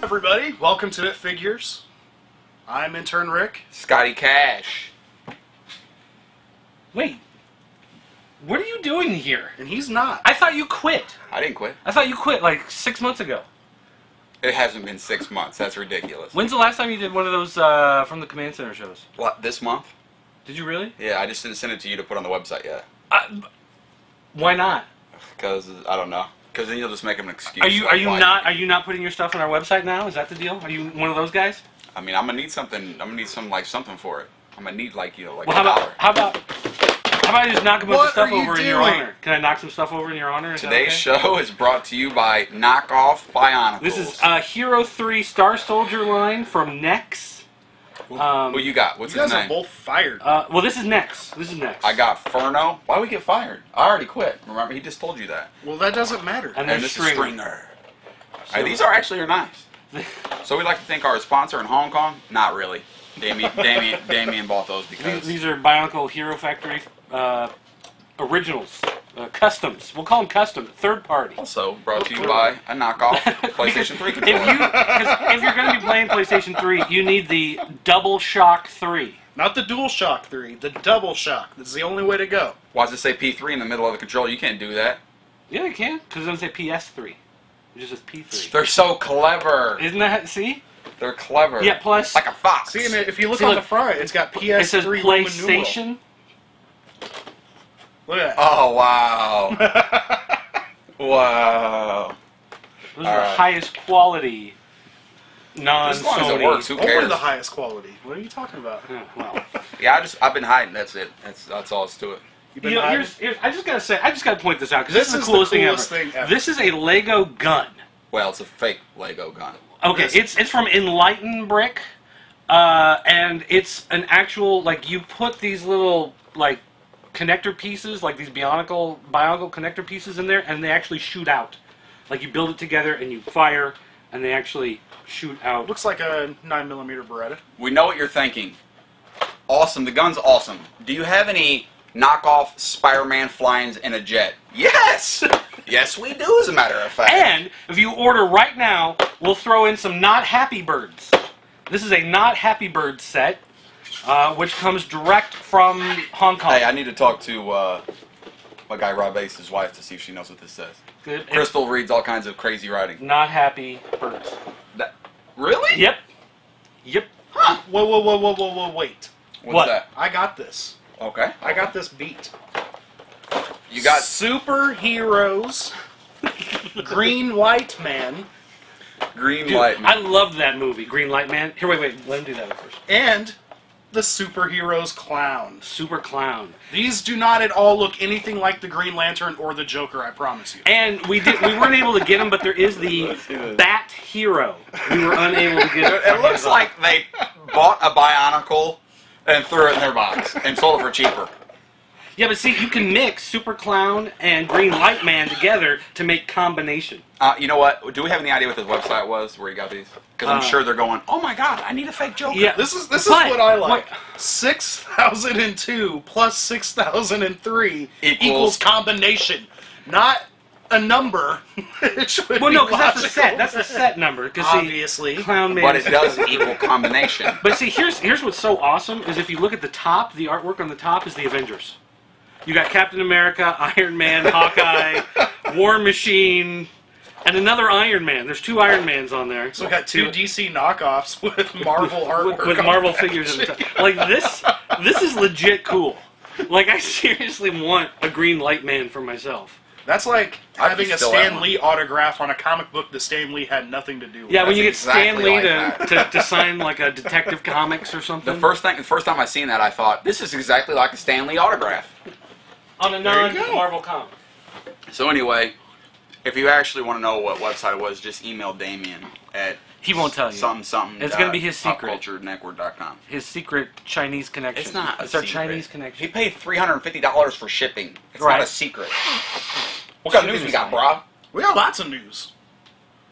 Everybody, welcome to It Figures. I'm intern Rick. Scotty Cash. Wait, what are you doing here? And he's not. I thought you quit. I didn't quit. I thought you quit like 6 months ago. It hasn't been 6 months. That's ridiculous. When's the last time you did one of those from the Command Center shows? What, this month? Did you really? Yeah, I just didn't send it to you to put on the website yet. Why not? Because, I don't know. Because then you'll just make them an excuse. Are you not putting your stuff on our website now? Is that the deal? Are you one of those guys? I mean, I'm gonna need something. I'm gonna need something for it. I'm gonna need like well, $1. how about I just knock a bunch of stuff over in your doing? honor? Can I knock some stuff over in your honor? Is Today's that okay? show is brought to you by Knockoff Bionicles. This is Hero 3 Star Soldier line from Nex. What you got? What's You his guys name? are both fired. Well, this is Nex. This is Nex. I got Furno. Why we get fired? I already quit. Remember, he just told you that. Well, that doesn't matter. And And there's this is Stringer. Stringer. Hey, these are actually nice. So we'd like to thank our sponsor in Hong Kong. Not really. Damien bought those because These are Bionicle Hero Factory originals, customs. We'll call them custom, third party. also brought to you by a knockoff PlayStation 3 controller. If you're going to be playing PlayStation 3, you need the Double Shock 3. Not the Dual Shock 3, the Double Shock. That's the only way to go. Why does it say P3 in the middle of the controller? You can't do that. Yeah, you can, because it doesn't say PS3. It just says P3. They're so clever. Isn't that, see? They're clever. Yeah, plus... Like a fox. See, and if you look See, on look, the front, it's got PS3 It says Roman numeral. PlayStation. Look at that. Oh, wow. Wow. Those are the highest quality non-Sony. As long as it works, who Only cares? the highest quality. What are you talking about? Yeah, well. Yeah, I've been hiding. That's it. That's all it's to it. You've You been know, hiding? here's, I just gotta say, I just gotta point this out, because this is the coolest coolest thing ever. This is a Lego gun. Well, it's a fake Lego gun. Okay, it's from Enlighten Brick, and it's an actual, like, you put these little, like, connector pieces, like these Bionicle connector pieces in there, and they actually shoot out. Like, you build it together, and you fire, and they actually shoot out. Looks like a 9mm Beretta. We know what you're thinking. Awesome. The gun's awesome. Do you have any knockoff Spider-Man flyings in a jet? Yes! Yes, we do, as a matter of fact. And if you order right now, we'll throw in some Not Happy Birds. This is a Not Happy Birds set, which comes direct from Hong Kong. Hey, I need to talk to my guy Rob Ace's wife to see if she knows what this says. Good. Crystal reads all kinds of crazy writing. Not Happy Birds. Really? Yep. Yep. Huh. Whoa, wait. What's What? that? I got this. Okay. I got this beat. You got Superheroes, Green Light Man, Green Dude, Light Man. I loved that movie, Green Light Man. Here, wait, let him do that first. and the Superheroes Clown. Super Clown. These do not at all look anything like the Green Lantern or the Joker, I promise you. And we weren't able to get them, but there is the Bat Hero. We were unable to get it. It looks like they bought a Bionicle and threw it in their box and sold it for cheaper. Yeah, but see, you can mix Super Clown and Green Light Man together to make combination. You know what? Do we have any idea what this website was where you got these? Because I'm sure they're going, oh my god, I need a fake Joker. Yeah, This is but what I like. what- 6,002 plus 6,003 Equals equals combination, not a number. It should Well, be no, because that's the logical. set. That's the set number. Because Obviously. Clown Man. But it does equal combination. But see, here's what's so awesome is if you look at the top, the artwork on the top is the Avengers. You got Captain America, Iron Man, Hawkeye, War Machine, And another Iron Man. There's 2 Iron Mans on there. So we got 2 DC knockoffs with Marvel artwork. with Marvel figures in the top. Like this is legit cool. Like I seriously want a Green Light Man for myself. That's like having a still Stan have Lee autograph on a comic book that Stan Lee had nothing to do with. Yeah, when That's you get exactly Stan Lee like to sign like a Detective Comics or something. The first time I seen that, I thought this is exactly like a Stan Lee autograph. On a There you go. non-Marvel comic. So anyway, if you actually want to know what website it was, just email Damien at He won't tell you. something. It's gonna be his secret. Popculturenetwork.com. His secret Chinese connection. It's not. It's our secret. Chinese connection. He paid $350 for shipping. It's Right. not a secret. What kind of news we got, brah? We got lots of news.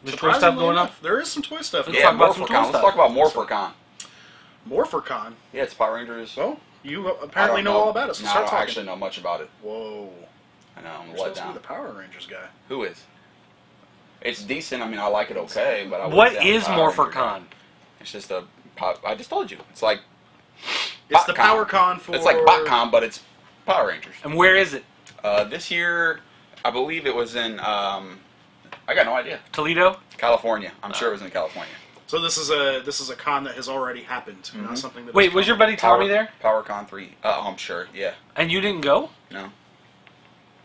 The toy stuff Surprisingly going enough, up. there is some toy stuff. Let's Yeah, talk about some Morphicon. toy Let's stuff. talk about Morphicon. Morphicon. Yeah, it's Power Rangers. Well, you I apparently don't know all about it, so no, start I don't talking. actually know much about it. Whoa. I know, I'm You're let supposed to be down. the Power Rangers guy. Who is? It's decent. I mean, I like it okay, but I wouldn't What say I'm a is Power Ranger Morphicon? guy. It's just a. I just told you. It's like. It's the BotCon. PowerCon for... It's like BotCon, but it's Power Rangers. And where is it? This year, I believe it was in. I got no idea. Toledo? California. I'm sure it was in California. So this is a con that has already happened, not something that. Wait, is was your coming. buddy Tommy there? PowerCon 3. I'm sure. Yeah. And you didn't go? No.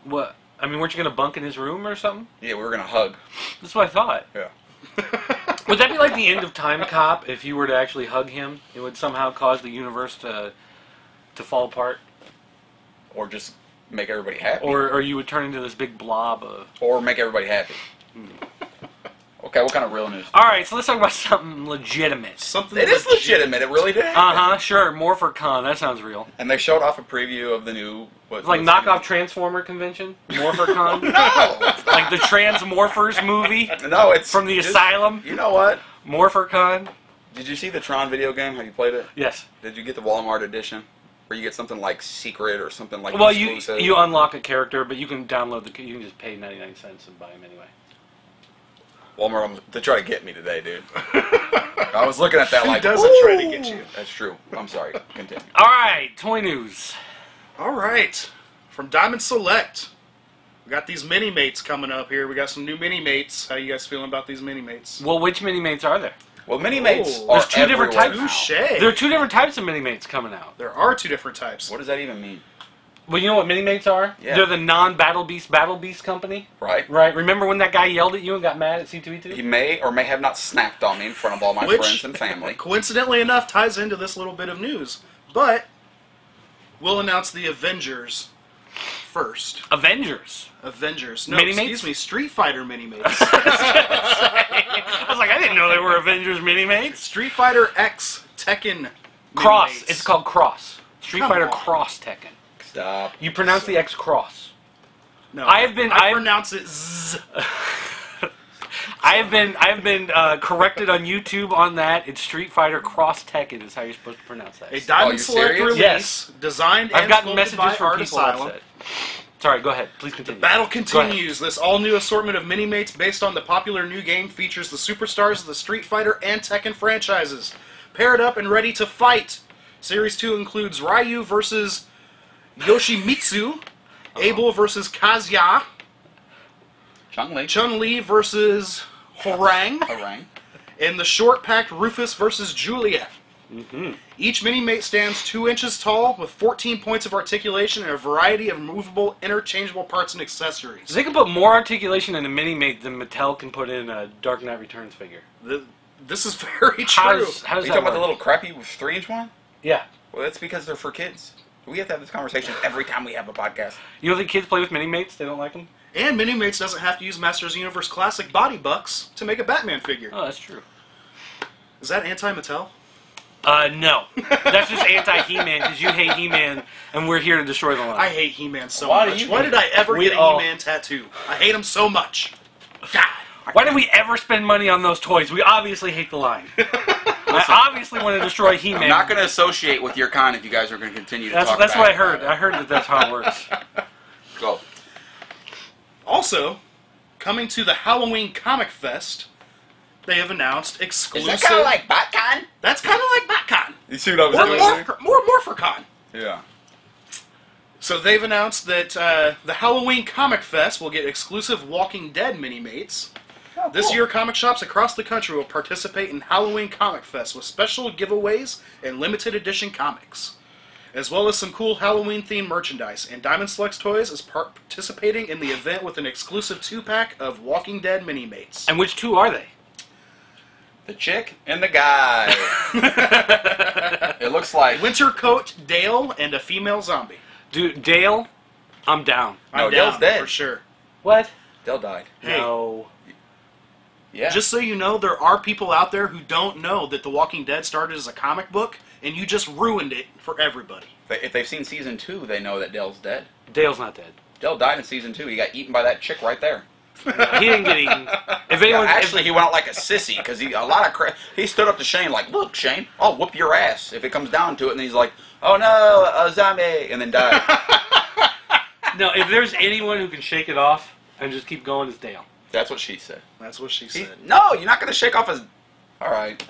What? I mean, weren't you going to bunk in his room or something? Yeah, we were gonna hug. That's what I thought. Yeah. Would that be like the end of Time Cop if you were to actually hug him? It would somehow cause the universe to fall apart? Or just make everybody happy. Or you would turn into this big blob of... Or make everybody happy. Okay, what kind of real news? Alright, so let's talk about something legitimate. Something It is legitimate. It really did happen. Uh-huh, sure, Morphicon, that sounds real. And they showed off a preview of the new. It's like knockoff Transformer convention? Morphicon? No, Like the Transmorphers movie no, it's from the just- Asylum? You know what? Morphicon? Did you see the Tron video game? Have you played it? Yes. Did you get the Walmart edition, where you get something like secret or something like Well, exclusive? you unlock a character, but you can download you can just pay 99 cents and buy him anyway. Walmart to try to get me today, dude. I was looking at that Who like. doesn't try to get you? That's true. I'm sorry. Continue. Alright, toy news. All right, from Diamond Select, we got these Minimates coming up here. We got some new Minimates. How you guys feeling about these Minimates? Well, which Minimates are there? Well, Minimates Oh. are There's two different everywhere types. now. Touche. There are 2 different types of Minimates coming out. There are 2 different types. What does that even mean? Well, you know what Minimates are? Yeah. They're the non-Battle Beast company. Right? Right? Remember when that guy yelled at you and got mad at C2E2? He may or may have not snapped on me in front of all my Which- friends and family. Coincidentally enough, ties into this little bit of news. But we'll announce the Avengers first. Avengers. Avengers. No, Minimates? excuse me, Street Fighter Minimates. I was like, I didn't know they were Avengers Minimates. Street Fighter X Tekken Cross. Minimates. It's called Cross. Street Come Fighter on. Cross Tekken. Stop. You pronounce the X Cross. No, I pronounce it Z. I have been corrected on YouTube on that. It's Street Fighter Cross Tekken is how you're supposed to pronounce that. A Diamond you Select serious? release Yes. designed I've and gotten sculpted messages by from Art people Asylum. upset. Sorry, go ahead. Please continue. Battle Go ahead. continues. This all-new assortment of Minimates based on the popular new game features the superstars of the Street Fighter and Tekken franchises. Paired up and ready to fight. Series 2 includes Ryu versus Yoshimitsu, Abel versus Kazuya, Chun-Li. Chun-Li versus Horang, Orang. and the short-packed Rufus versus Julia. Each Minimate stands 2 inches tall with 14 points of articulation and a variety of movable, interchangeable parts and accessories. They can put more articulation in a Minimate than Mattel can put in a Dark Knight Returns figure. This is very How true. does Are you that talking about the work? little crappy 3-inch one? Yeah. Well, that's because they're for kids. We have to have this conversation every time we have a podcast. You don't think kids play with Minimates? They don't like them? And Minimates doesn't have to use Masters of the Universe Classic body bucks to make a Batman figure. Oh, that's true. Is that anti-Mattel? No. That's just anti-He-Man because you hate He-Man and we're here to destroy the line. I hate He-Man so Why do much. you Why hate did I ever We get a all- He-Man tattoo? I hate him so much. God. Why did we ever spend money on those toys? We obviously hate the line. I obviously want to destroy He-Man. I'm not going to associate with your con if you guys are going to continue to That's talk what about I heard. I heard that that's how it works. Go. Also, coming to the Halloween Comic Fest, they have announced Is exclusive... that kind of like BotCon? That's kind of like BotCon. You see what I was Or doing? more Morphicon. Yeah. So they've announced that the Halloween Comic Fest will get exclusive Walking Dead Minimates, Oh, This cool. year, comic shops across the country will participate in Halloween Comic Fest with special giveaways and limited edition comics, as well as some cool Halloween-themed merchandise. And Diamond Selects Toys is participating in the event with an exclusive 2-pack of Walking Dead Minimates. And which two are they? The chick and the guy. It looks like... Winter Coat Dale and a female zombie. Dude, Dale, I'm down. No, I'm Dale's down, dead. for sure. What? Dale died. Hey. No. Yeah. Just so you know, there are people out there who don't know that The Walking Dead started as a comic book, and you just ruined it for everybody. If they've seen season 2, they know that Dale's dead. Dale's not dead. Dale died in season 2. He got eaten by that chick right there. He didn't get eaten. If anyone, Actually, he went out like a sissy because he stood up to Shane like, "Look, Shane, I'll whoop your ass if it comes down to it." And he's like, "Oh no, a zombie!" and then died. no, if there's anyone who can shake it off and just keep going, it's Dale. That's what she said. That's what she said. No, you're not going to shake off his... All right.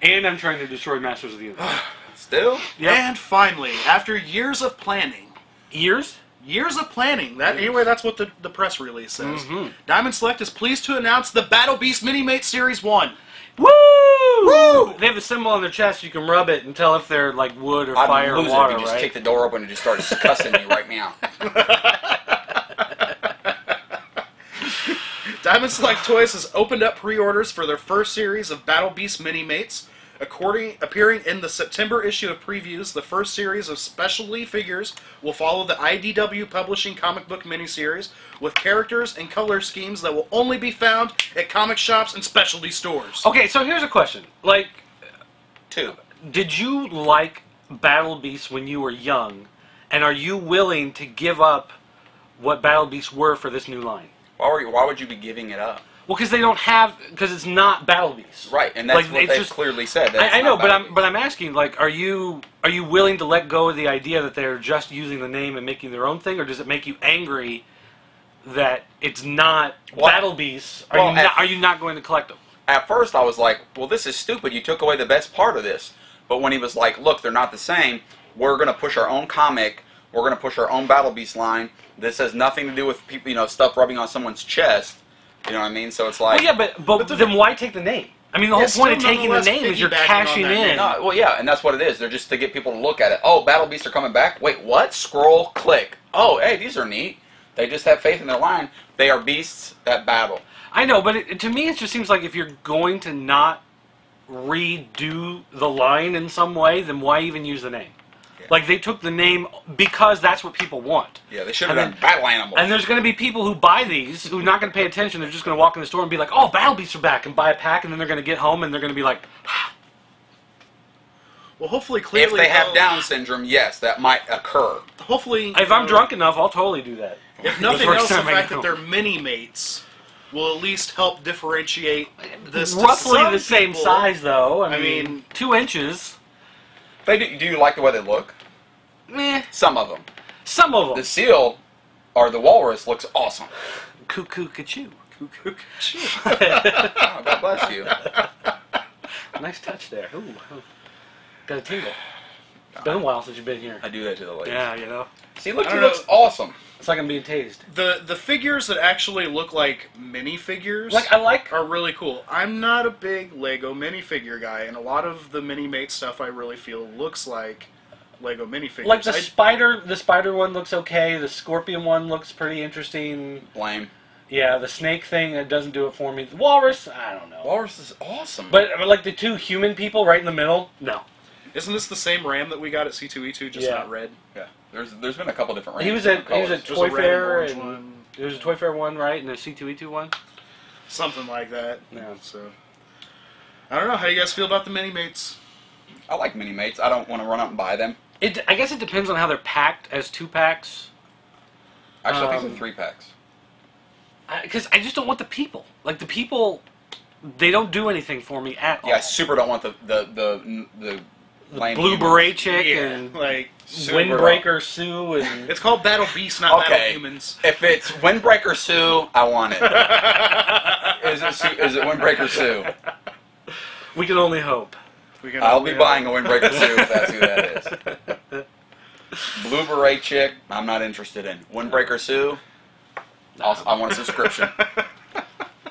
And I'm trying to destroy Masters of the Universe. Still? Yep. And finally, after years of planning... Years? Years of planning. Anyway, that's what the press release says. Mm-hmm. Diamond Select is pleased to announce the Battle Beast Minimates Series 1. Woo! Woo! They have a symbol on their chest. You can rub it and tell if they're like wood or I'd fire or lose water, it if you just right? kick the door open and just start cussing me right now. Diamond Select Toys has opened up pre-orders for their first series of Battle Beast Minimates. Appearing in the September issue of Previews, the first series of specialty figures will follow the IDW Publishing comic book miniseries with characters and color schemes that will only be found at comic shops and specialty stores. Okay, so here's a question. Like, 2. did you like Battle Beasts when you were young? And are you willing to give up what Battle Beasts were for this new line? Why would you be giving it up? Well, because they don't have, because it's not Battle Beasts. Right, and that's Like, what it's they've just- clearly said. that it's I know, not Battle but I'm asking, like, are you willing to let go of the idea that they're just using the name and making their own thing, or does it make you angry that it's not Well, Battle Beasts? well, Are you not going to collect them? At first, I was like, well, this is stupid. You took away the best part of this. But when he was like, look, they're not the same. We're going to push our own comic. We're going to push our own Battle Beast line. This has nothing to do with people, stuff rubbing on someone's chest. You know what I mean? So it's like... Well, yeah, but then why take the name? I mean, the whole point of still taking the nonetheless name is you're piggybacking cashing on that in. name. No, well, yeah, and that's what it is. They're just to get people to look at it. Oh, Battle Beasts are coming back? Wait, what? Scroll, click. Oh, hey, these are neat. They just have faith in their line. They are beasts that battle. I know, but to me it just seems like if you're going to not redo the line in some way, then why even use the name? Yeah. Like, they took the name because that's what people want. Yeah, they should have And done Battle Animals. And there's going to be people who buy these who are not going to pay attention. They're just going to walk in the store and be like, oh, Battle Beasts are back, and buy a pack, and then they're going to get home and they're going to be like, Well, hopefully, clearly... If they have they'll- Down syndrome, yes, that might occur. Hopefully... if I'm drunk enough, I'll totally do that. If nothing first else, the time I fact get that they're mini-mates will at least help differentiate this to Roughly some the same people. size, though. I I mean, mean- 2 inches. Do you like the way they look? Meh. Some of them. Some of them. The seal, or the walrus, looks awesome. Cuckoo, ka-choo. Oh, God bless you. Nice touch there. Ooh. Got a tingle. It's been a while since you've been here. I do that to the ladies. Yeah, you know. See, look, I he don't looks awesome. It's like I'm being tased. The figures that actually look like minifigures Like, I like... are really cool. I'm not a big Lego minifigure guy, and a lot of the Minimate stuff I really feel looks like Lego minifigures. Like, the spider one looks okay. The scorpion one looks pretty interesting. Lame. Yeah, the snake thing, it doesn't do it for me. The walrus, I don't know. Walrus is awesome. But, like, the 2 human people right in the middle? No. Isn't this the same Ram that we got at C2E2, just Yeah. not red? yeah, there's been a couple different He ranges. was at There's Toy a red and Fair, orange and one. there was a Toy Fair one, right, and a C2E2 one. Something like that. Yeah. So, I don't know. How do you guys feel about the Minimates? I like Minimates. I don't want to run out and buy them. I guess it depends on how they're packed as 2-packs. Actually, I think they're 3-packs. Because I just don't want the people. Like, the people, they don't do anything for me at all. Yeah, I super don't want the lame Blue humans. Beret chick Yeah, and like Super Windbreaker Sue and... it's called Battle Beast, not Battle Okay. Humans. If it's Windbreaker Sue, I want it. Is it Windbreaker Sue? We can only hope. I'll be buying a Windbreaker Sue if that's who that is. Blue Beret chick, I'm not interested in. Windbreaker Sue, I want a subscription.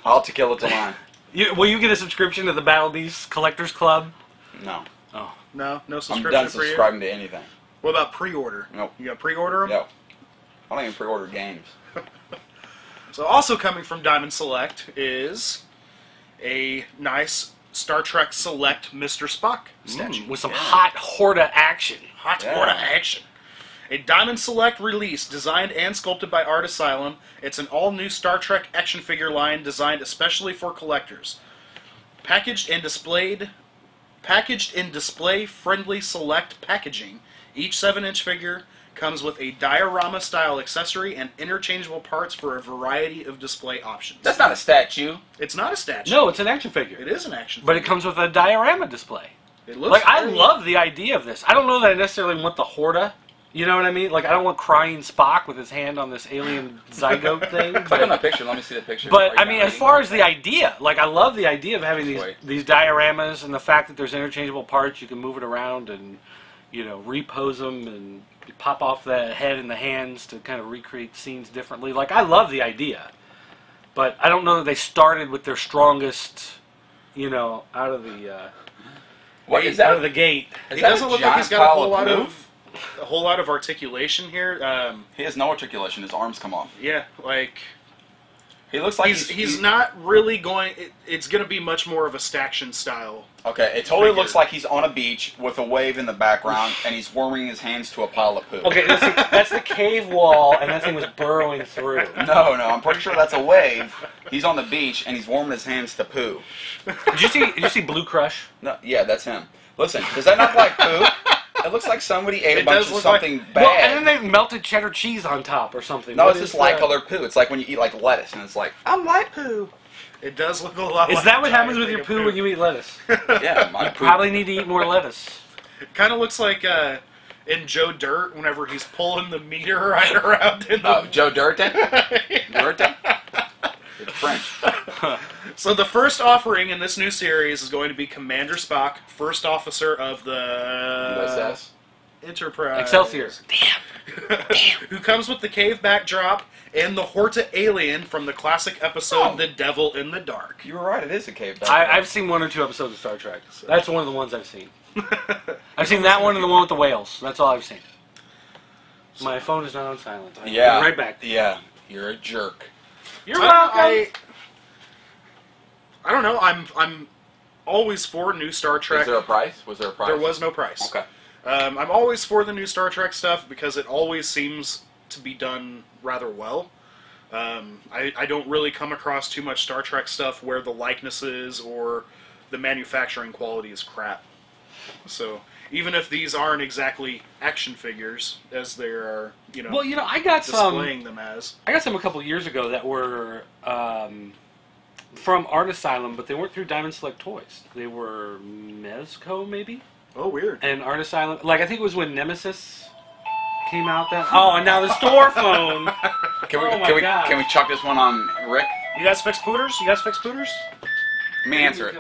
I'll kill it to line. Will you get a subscription to the Battle Beast Collectors Club? No. Oh. No subscription I'm done for you? subscribing to anything. What about pre-order? Nope. You got pre-order them? No. I don't even pre-order games. So also coming from Diamond Select is a nice Star Trek Select Mr. Spock statue. With some hot Horta action. Hot Horta action. A Diamond Select release designed and sculpted by Art Asylum. It's an all-new Star Trek action figure line designed especially for collectors. Packaged in display-friendly select packaging, each 7-inch figure comes with a diorama-style accessory and interchangeable parts for a variety of display options. That's not a statue. It's not a statue. No, it's an action figure. It is an action figure. But it comes with a diorama display. It looks like, I love the idea of this. I don't know that I necessarily want the Horta. You know what I mean? Like, I don't want crying Spock with his hand on this alien zygote thing. Click on the picture. Let me see the picture. But, I mean, as far as the idea, like, I love the idea of having these dioramas and the fact that there's interchangeable parts. You can move it around and, you know, repose them and pop off the head and the hands to kind of recreate scenes differently. Like, I love the idea. But I don't know that they started with their strongest, you know, out of the gate. He doesn't look like he's got a whole lot of articulation here. He has no articulation. His arms come off. Yeah, like he looks like he's not really going. It's going to be much more of a Staction style. Okay, it totally looks like he's on a beach with a wave in the background, and he's warming his hands to a pile of poo. Okay, that's the cave wall, and that thing was burrowing through. No, I'm pretty sure that's a wave. He's on the beach, and he's warming his hands to poo. Did you see Blue Crush? No, yeah, that's him. Listen, does that not look like poo? It looks like somebody ate a bunch of something bad. Well, and then they melted cheddar cheese on top or something. No, it's just light colored poo. It's like when you eat like lettuce, and it's like, I'm light poo. It does look a lot like Is that what happens with your poo when you eat lettuce? Yeah, my poo. Probably need to eat more lettuce. It kind of looks like in Joe Dirt whenever he's pulling the meteorite around in the... Joe Dirt? Dirt? It's French. So the first offering in this new series is going to be Commander Spock, first officer of the... USS? Enterprise. Excelsior. Damn. Who comes with the cave backdrop and the Horta alien from the classic episode The Devil in the Dark. You were right, it is a cave backdrop. I've seen 1 or 2 episodes of Star Trek. That's one of the ones I've seen. I've seen that one and the one with the whales. That's all I've seen. My phone is not on silent. I'll be right back. Yeah, you're a jerk. You're welcome. I don't know. I'm always for new Star Trek. Is there a price? Was there a price? There was no price. Okay. I'm always for the new Star Trek stuff because it always seems to be done rather well. I don't really come across too much Star Trek stuff where the likenesses or the manufacturing quality is crap. So even if these aren't exactly action figures, as they are, well, I got displaying them as. I got some a couple years ago that were from Art Asylum, but they weren't through Diamond Select Toys. They were Mezco, maybe. Oh, weird. And Art Asylum, like I think it was when Nemesis came out. And now the store phone. Can we chuck this one on Rick? You guys fix pooters? Let me answer it.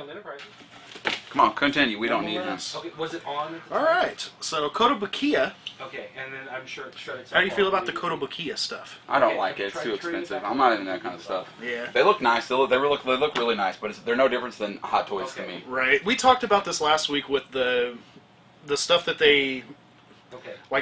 Come on, continue. We don't need this. Okay, was it on? All right. So Kotobukiya. Okay, and then I'm sure it's shredded. How do you feel about the Kotobukiya stuff? I don't like it. It's too expensive. I'm not into that kind of stuff. Yeah. They look nice. They look really nice, but they're no difference than Hot Toys to me. Right. We talked about this last week with the stuff that they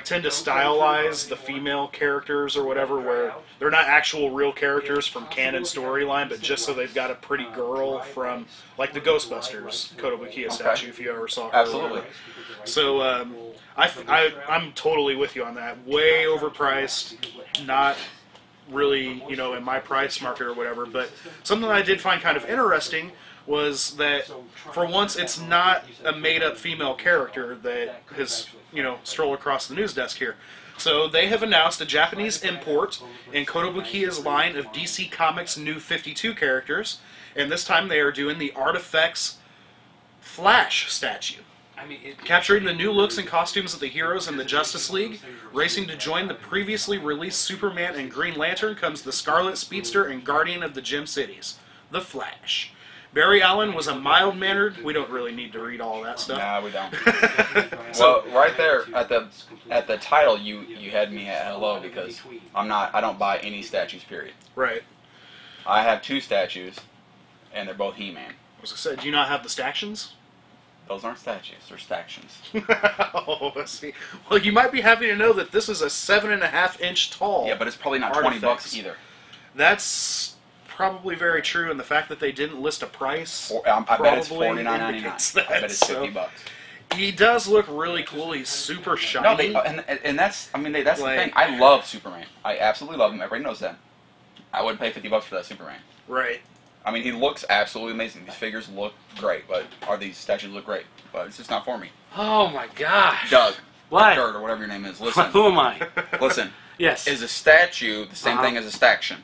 tend to stylize the female characters or whatever, where they're not actual real characters from canon storyline, but just so they've got a pretty girl from like the Ghostbusters Kotobukiya statue, if you ever saw her. Absolutely. So I'm totally with you on that. Way overpriced, not really in my price market or whatever. But something that I did find kind of interesting was that for once it's not a made-up female character that has strolled across the news desk here. So they have announced a Japanese import in Kotobukiya's line of DC Comics' new 52 characters, and this time they are doing the ARTFX Flash statue. Capturing the new looks and costumes of the heroes in the Justice League, racing to join the previously released Superman and Green Lantern comes the Scarlet Speedster and Guardian of the Gem Cities, the Flash. Barry Allen was a mild-mannered. We don't really need to read all that stuff. Nah, we don't. Well, right there at the title, you had me at hello because I don't buy any statues. Period. Right. I have 2 statues, and they're both He-Man. As I said, do you not have the stactions? Those aren't statues; they're stactions. Oh, see. Well, you might be happy to know that this is a 7.5-inch tall. Yeah, but it's probably not ARTFX. $20 either. That's probably very true, and the fact that they didn't list a price, I bet it's probably $49.99. indicates that. I bet it's $50. He does look really cool. He's super shiny. No, and that's that's the thing. I love Superman. I absolutely love him. Everybody knows that. I wouldn't pay $50 for that Superman. Right. I mean, he looks absolutely amazing. These figures look great, these statues look great, but it's just not for me. Oh my gosh. Doug. What? Dirt, or whatever your name is. Listen. Who am I? Listen. Yes. Is a statue the same thing as a staction?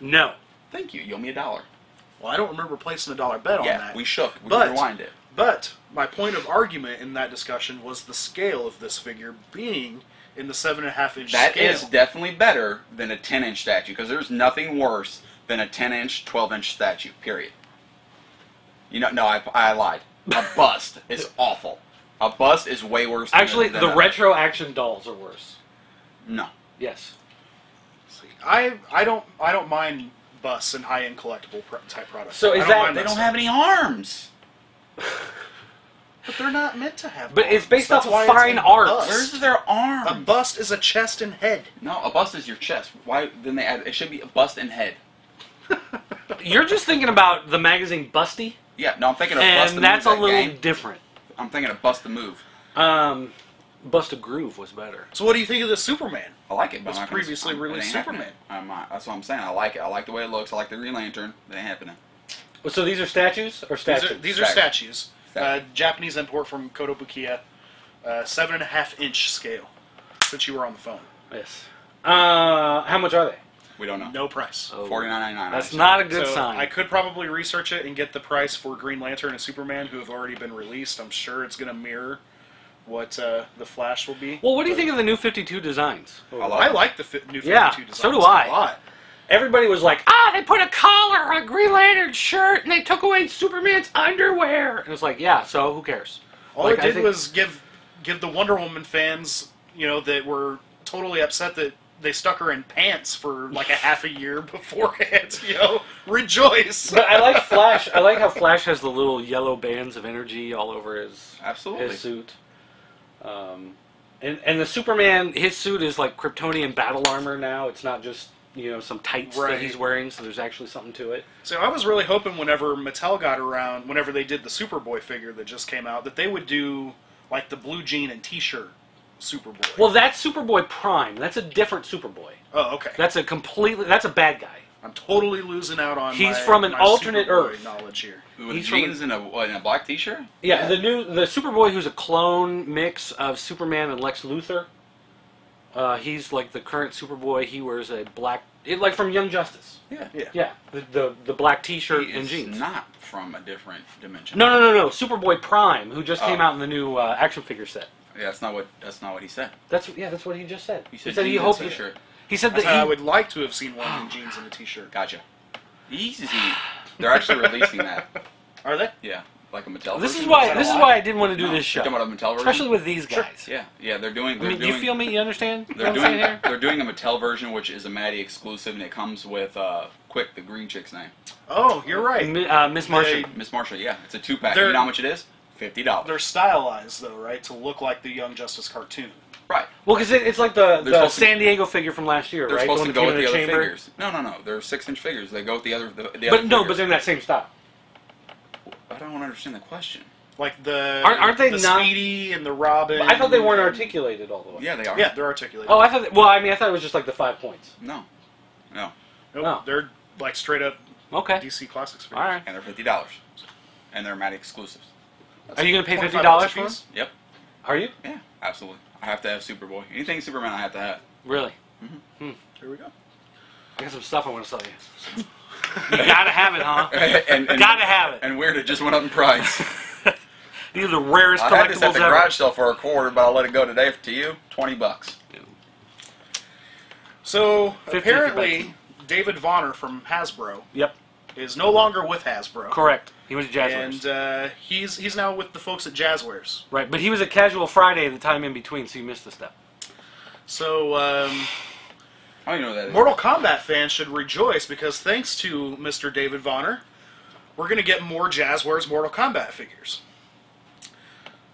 No. Thank you. You owe me $1. Well, I don't remember placing a dollar bet on that. Yeah, we shook. We But- rewind it. But my point of argument in that discussion was the scale of this figure being in the 7.5-inch That scale. is definitely better than a 10-inch statue, because there's nothing worse than a 10-inch, 12-inch statue, period. You know, no, I lied. A bust is awful. A bust is way worse Actually, than the retro action dolls are worse. No. Yes. See, I don't mind busts and high-end collectible type products. So is I don't that- mind They don't stuff. have any arms. But they're not meant to have. But it's arms. based That's off of why it's fine a art. bust. Where's their arms? A bust is a chest and head. No, a bust is your chest. Why then they add? It should be a bust and head. You're just thinking about the magazine Busty, Yeah, no, I'm thinking of bust and and that's a move. little That gang. different. I'm thinking of bust the move. Bust a Groove was better. So what do you think of the Superman? I like it, but Was I'm not gonna- previously it ain't released happening. Superman. I'm not, that's what I'm saying. I like it. I like the way it looks. I like the Green Lantern. It ain't happening. So these are statues or statues? These are statues. Statues. Japanese import from Kotobukiya. 7.5-inch scale. Since you were on the phone. Yes. How much are they? We don't know. No price. Oh, $49.99. that's not a good So sign. I could probably research it and get the price for Green Lantern and Superman, who have already been released. I'm sure it's going to mirror what the Flash will be. Well, what do you think of the new 52 designs? I like the new 52 Yeah, designs so do I. a lot. Everybody was like, they put a collar on Green Lantern's shirt and they took away Superman's underwear. And it's like, yeah, so who cares? All Like, it I did think- was give the Wonder Woman fans, that were totally upset that they stuck her in pants for like a half a year beforehand. Rejoice. But I like Flash. I like how Flash has the little yellow bands of energy all over his suit. And the Superman, his suit is like Kryptonian battle armor now. It's not just some tights that he's wearing. So there's actually something to it. So I was really hoping whenever Mattel got around, whenever they did the Superboy figure that just came out, that they would do like the blue jean and t-shirt Superboy. Well, that's Superboy Prime. That's a different Superboy. Oh, okay. That's a bad guy. I'm totally losing out on. He's from an alternate Superboy Earth. knowledge here. With He's jeans and a black T-shirt. Yeah, the Superboy who's a clone mix of Superman and Lex Luthor. He's like the current Superboy. He wears a black, like from Young Justice. Yeah. The black T-shirt He and is jeans. not from a different dimension. No. Superboy Prime, who just came out in the new action figure set. Yeah, that's not what he said. That's what he just said. He said he jeans hoped and T-shirt. He said That's that how I he would like to have seen one in jeans and a t-shirt. Gotcha. Easy. They're actually releasing that. Are they? Yeah, like a Mattel. This version. is why. that This a is lie? why I didn't want to do No, this show, you're talking about a Mattel version? especially with these guys. Yeah. They're doing. I mean, do you feel me? You understand? They're what I'm saying here? They're doing a Mattel version, which is a Maddie exclusive, and it comes with Quick, the green chick's name. Oh, you're right. Miss Martian. Miss Marshall. Yeah, it's a 2-pack. They're- You know how much it is? $50. They're stylized though, right, to look like the Young Justice cartoon. Right. Well, because it's like the supposed to- San Diego figure from last year, They're right? supposed The to one go with that the came in other chamber? figures. No. They're 6-inch figures. They go with the other. The But other no, figures. but they're in that same style. I don't understand the question. Like the Aren't they the not- Speedy and the Robin. I thought they weren't articulated all the way. Yeah, they are. Yeah, they're articulated. Oh, I thought. Well, I mean, I thought it was just like the 5 points. No. Nope, Oh. they're like straight up Okay. DC Classics figures. All right. And they're $50. And they're Maddie exclusives. Are you gonna pay $25 $50 for them? piece? Yep. Are you Yeah, absolutely. I have to have Superboy. Anything Superman, I have to have. really? Here we go. I got some stuff I want to sell you. You gotta have it, huh? and Gotta have it. And weird, it just went up in price. These are the rarest I had this at collectibles the ever. garage sale for $25, but I'll let it go today to you. $20. So 50 apparently, David Vonner from Hasbro Yep. is no longer with Hasbro. Correct. He was at Jazzwares. And he's now with the folks at Jazzwares. Right, but he was at Casual Friday the time in between, so you missed the step. So, I don't know that. Mortal Kombat fans should rejoice because thanks to Mr. David Vonner, we're going to get more Jazzwares Mortal Kombat figures.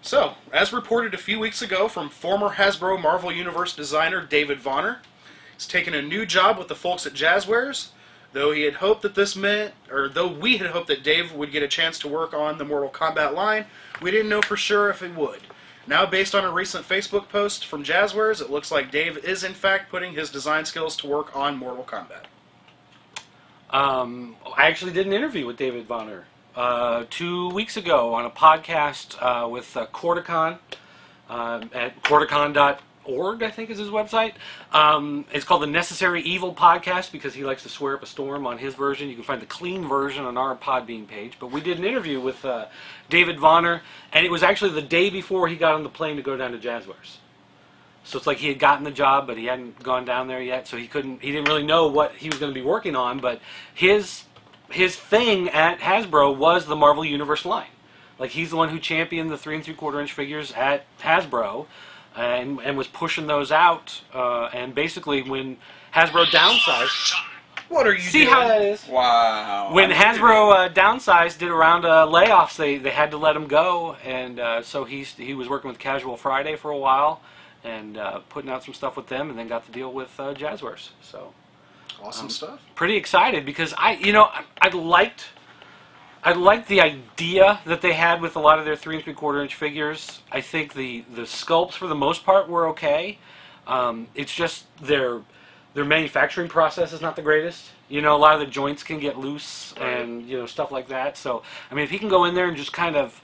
So, as reported a few weeks ago from former Hasbro Marvel Universe designer David Vonner, he's taken a new job with the folks at Jazzwares. Though he had hoped that though we had hoped that Dave would get a chance to work on the Mortal Kombat line, we didn't know for sure if he would. Now, based on a recent Facebook post from Jazzwares, it looks like Dave is in fact putting his design skills to work on Mortal Kombat. I actually did an interview with David Vonner 2 weeks ago on a podcast with Kotobukiya at Kotobukiya.org, I think is his website. It's called the Necessary Evil Podcast because he likes to swear up a storm on his version. You can find the clean version on our Podbean page. But we did an interview with David Vonner, and it was actually the day before he got on the plane to go down to Jazzwares. So it's like he had gotten the job, but he hadn't gone down there yet, so he didn't really know what he was going to be working on. But his thing at Hasbro was the Marvel Universe line. Like, he's the one who championed the 3 3/4-inch figures at Hasbro. And was pushing those out, and basically when Hasbro downsized... What are you See doing? how that is? Wow. When Hasbro downsized, did a round of layoffs, they had to let him go, and so he was working with Casual Friday for a while, and putting out some stuff with them, and then got the deal with Jazzwares. So Awesome stuff. pretty excited because I liked the idea that they had with a lot of their 3 3/4-inch figures. I think the sculpts for the most part were okay. It's just their manufacturing process is not the greatest. A lot of the joints can get loose and stuff like that. So I mean, if he can go in there and just kind of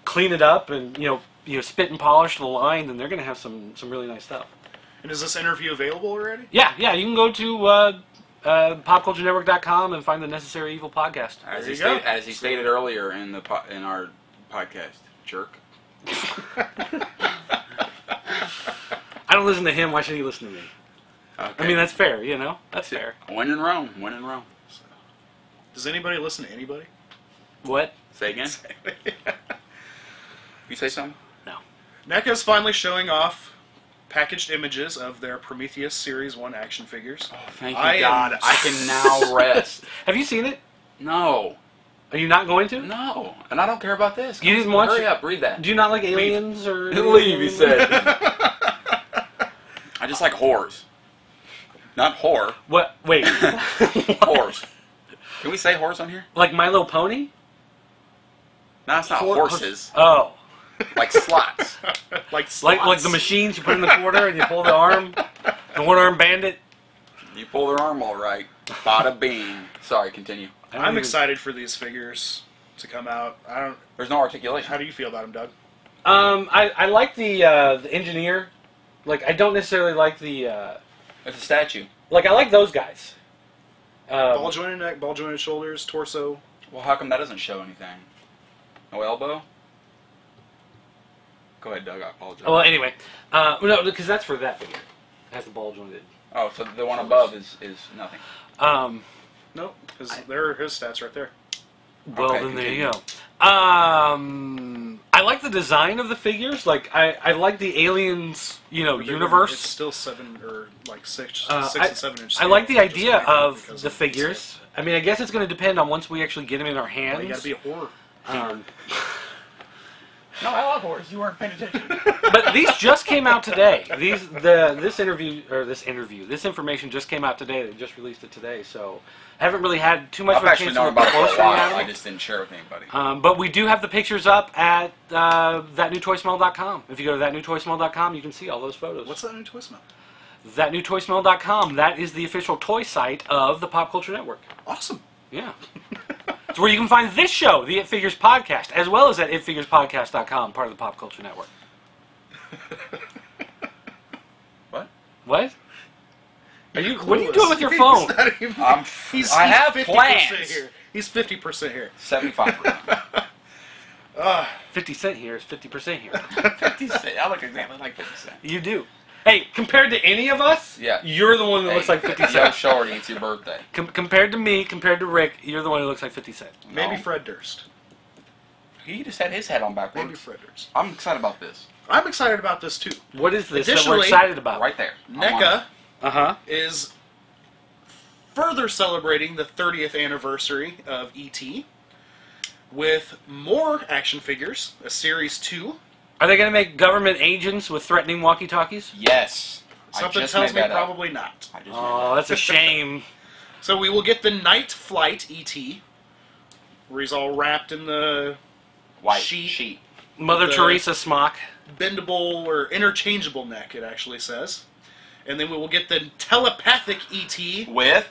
clean it up and spit and polish the line, then they're going to have some really nice stuff. And is this interview available already? Yeah. You can go to popculturenetwork.com and find the Necessary Evil podcast. As There he stated earlier in our podcast, jerk. I don't listen to him. Why should he listen to me? Okay. I mean, that's fair. That's fair. When in Rome. When in Rome. Does anybody listen to anybody? What? Say again. You say something? No. NECA's finally showing off packaged images of their Prometheus Series 1 action figures. Oh, thank you, I God. am- I can now rest. Have you seen it? No. Are you not going to? No. And I don't care about this. You didn't watch Hurry it? up. Read that. Do you not like aliens or? Leave, he said. I just like whores. Not whore. What? Wait. Whores. Can we say horse on here? Like Milo Pony? No, it's not horses. Oh. Like slots. Like slots. Like the machines you put in the quarter and you pull the arm, the one-arm bandit. You pull their arm all right. Bada bing. Sorry, continue. I'm excited for these figures to come out. There's no articulation. How do you feel about them, Doug? I like the engineer. Like, I don't necessarily like the. It's a statue. Like, I like those guys. Ball jointed neck, ball jointed shoulders, torso. Well, how come that doesn't show anything? No elbow? Go ahead, Doug. I apologize. Well, anyway, no, because that's for that figure. It has the ball jointed. Oh, so the one above is nothing. Nope, there are his stats right there. Well, Okay, then there continue. you go. I like the design of the figures. Like, I like the aliens, universe. It's still 7 or like 6 I- and 7 inch. I like the scale, just idea like that of because the it's figures. I mean, I guess it's going to depend on once we actually get them in our Well, hands. you gotta be a horror. No, I love horse. You weren't paying attention. But these just came out today. This information just came out today. They just released it today, so I haven't really had too much I've of a actually chance to known look about it for a closely at while. I them. just didn't share it with anybody. But we do have the pictures up at thatnewtoysmell.com. If you go to thatnewtoysmell.com, you can see all those photos. What's that new toy smell? Thatnewtoysmell.com. That is the official toy site of the Pop Culture Network. Awesome. Yeah. It's where you can find this show, the It Figures Podcast, as well as at itfigurespodcast.com, part of the Pop Culture Network. What? What? What are you Clueless. doing with your phone? He's not even, I have 50% plans. here. He's 50% here. 75%. 50 cent here is 50% here. 50 cent. I look exactly like 50 cent. You do. Hey, compared to any of us, Yeah. you're the one that looks like 50 Yo, Cent. Shorty, it's your birthday. Compared to me, compared to Rick, you're the one who looks like 50 Cent. Maybe No. Fred Durst. He just had his head on Maybe backwards. Fred Durst. I'm excited about this. I'm excited about this too. What is this that we're Additionally, excited about? Right there. NECA Uh-huh. is further celebrating the 30th anniversary of E.T. with more action figures, a Series 2. Are they going to make government agents with threatening walkie-talkies? Yes. Something I just tells made me that up. probably not. I just Oh, that's a shame. So we will get the Night Flight E.T., where he's all wrapped in the White sheet. sheet. Mother The- Teresa smock. bendable or interchangeable neck, it actually says. And then we will get the telepathic E.T. With?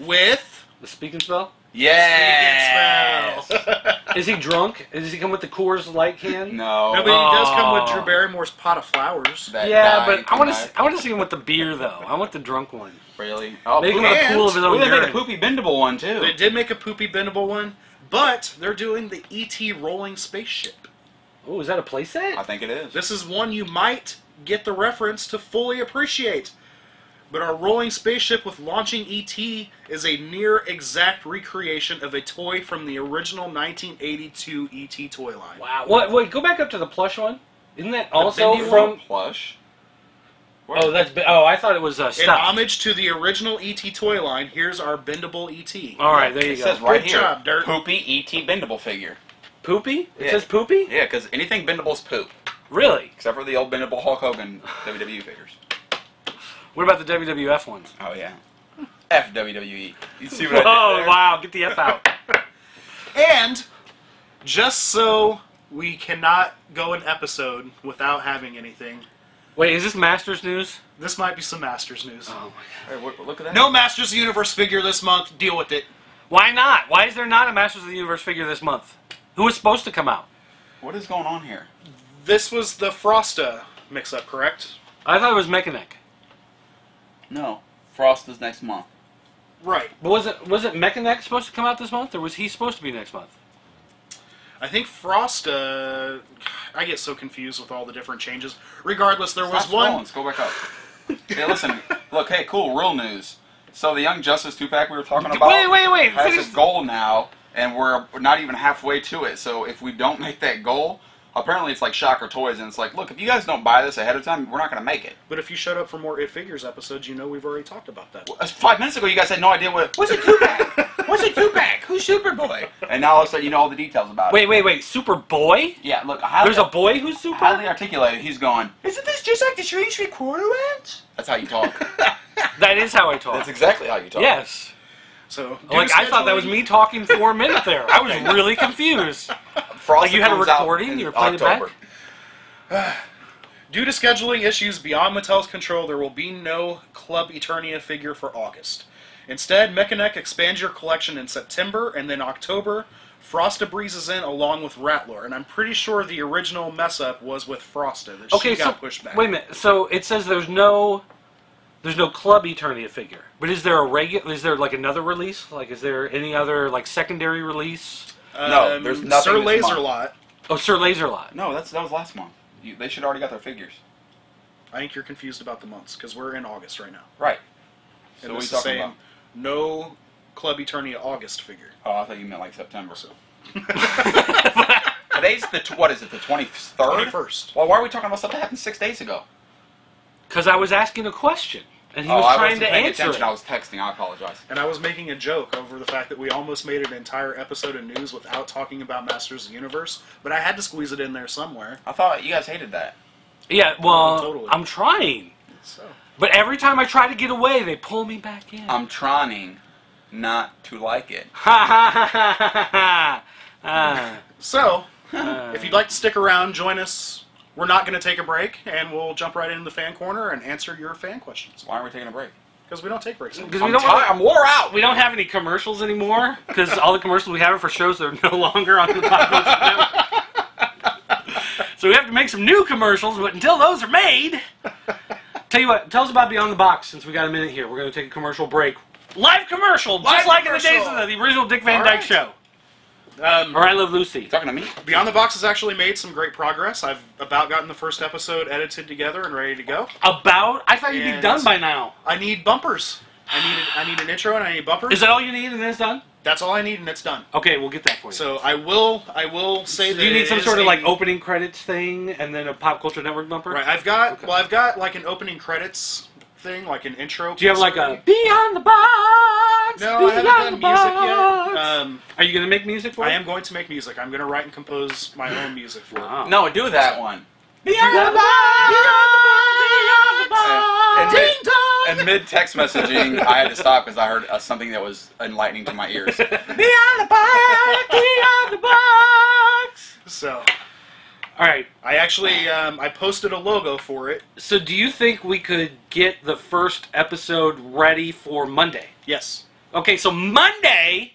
The speaking spell? Yes. Speak and spell. Is he drunk? Does he come with the Coors Light can? No. No, but he does come with Oh. Drew Barrymore's pot of flowers. That Yeah, guy but I want tonight. to see him with the beer though. I want the drunk one. Really? Oh, Make him poopy. in a pool of his Ooh, own they made a urine. poopy bendable one too. They did make a poopy bendable one, but they're doing the E.T. rolling spaceship. Oh, is that a playset? I think it is. This is one you might get the reference to fully appreciate. But our rolling spaceship with launching E.T. is a near exact recreation of a toy from the original 1982 E.T. toy line. Wow. What? Wait, go back up to the plush one. Isn't that also bendy from? plush. Oh, that's. Oh, I thought it was In stuff. homage to the original E.T. toy line, here's our bendable E.T. All right, there you It go. says right Good here, job, Dirt. poopy E.T. bendable figure. Poopy? It Yeah. says poopy? Yeah, because anything bendable is poop, Really? except for the old bendable Hulk Hogan WWE figures. What about the WWF ones? Oh yeah. F WWE. You see what I Oh did there? wow! Get the F out. And just so we cannot go an episode without having anything, Wait, is this Masters news? this might be some Masters news. Oh my God. Hey, look at that. No Masters of the Universe figure this month. Deal with it. Why not? Why is there not a Masters of the Universe figure this month? Who was supposed to come out? What is going on here? This was the Frosta mix-up, correct? I thought it was Mechaneck. No. Frost is next month. Right. But was it Mechaneck supposed to come out this month, or was he supposed to be next month? I think Frosta... I get so confused with all the different changes. Regardless, there was Stop one... scrolling. Let's go back up. Hey, listen. Look, hey, cool. Real news. So the Young Justice 2-pack we were talking about Wait. has Finish. a goal now, and we're not even halfway to it. So if we don't make that goal, apparently it's like Shocker Toys, and it's like, look, if you guys don't buy this ahead of time, we're not going to make it. But if you showed up for more It Figures episodes, you know we've already talked about that. 5 minutes ago, you guys had no idea what's a 2-pack? What's a 2-pack? Who's Superboy? And now all of a sudden, you know all the details about it. Wait. Superboy? Yeah, look, There's a boy who's super? highly articulated. He's going, isn't this just like the Strange Three-Quarter Inch? That's how you talk. That is how I talk. That's exactly how you talk. Yes. So, Like, I thought that was me talking for a minute there. I was really confused. Frost Like you had a comes out recording, in you were playing it back? October. Due to scheduling issues beyond Mattel's control, there will be no Club Eternia figure for August. Instead, Mechaneck expands your collection in September, and then October, Frosta breezes in along with Rattler. And I'm pretty sure the original mess-up was with Frosta, that Okay, she got pushed back. wait a minute. So it says there's no Club Eternia figure, but is there Is there like another release? Like, is there any other like secondary release? No, there's nothing Sir this month. Laserlot. Oh, Sir Laserlot. No, that was last month. They should already got their figures. I think you're confused about the months, because we're in August right now. Right. And So what are this you is talking saying about? no Club Eternia August figure. Oh, I thought you meant like September. So. Today's what is it, the 23rd? 21st. Well, why are we talking about stuff that happened 6 days ago? Because I was asking a question, and he I was trying wasn't to paying answer attention. it. I was texting. I apologize. And I was making a joke over the fact that we almost made an entire episode of news without talking about Masters of the Universe, but I had to squeeze it in there somewhere. I thought you guys hated that. Yeah, well, Totally. I'm trying. So, But every time I try to get away, they pull me back in. I'm trying not to like it. Ha ha ha ha ha ha. so if you'd like to stick around, join us. We're not going to take a break, and we'll jump right into the fan corner and answer your fan questions. Why aren't we taking a break? Because we don't take breaks anymore. Because we don't. I'm wore out. We don't have any commercials anymore because all the commercials we have are for shows that are no longer on the podcast. So we have to make some new commercials, but until those are made, tell you what, tell us about Beyond the Box since we got a minute here. We're going to take a commercial break. Live commercial, Live just like commercial. in the days of the original Dick Van All Dyke right. Show. Or I Love Lucy. You talking to me? Beyond the Box has actually made some great progress. I've about gotten the first episode edited together and ready to go. About? I thought you'd be And done by now. I need bumpers. I need an intro and I need bumpers. Is that all you need and then it's done? That's all I need and it's done. Okay, we'll get that for you. So I will say that do you need some it sort is of like opening credits thing and then a Pop Culture Network bumper? Right, I've got like an opening credits thing, like an intro. Do you have like a Beyond the Box? No, I haven't done music yet. Are you going to make music for it? I am going to make music. I'm going to write and compose my own music for it. No, do that one. Beyond the Box! Beyond the Box! Ding dong! And mid-text messaging, I had to stop because I heard something that was enlightening to my ears. Beyond the Box! Beyond the Box! So, all right. I actually I posted a logo for it. So do you think we could get the first episode ready for Monday? Yes. Okay, so Monday,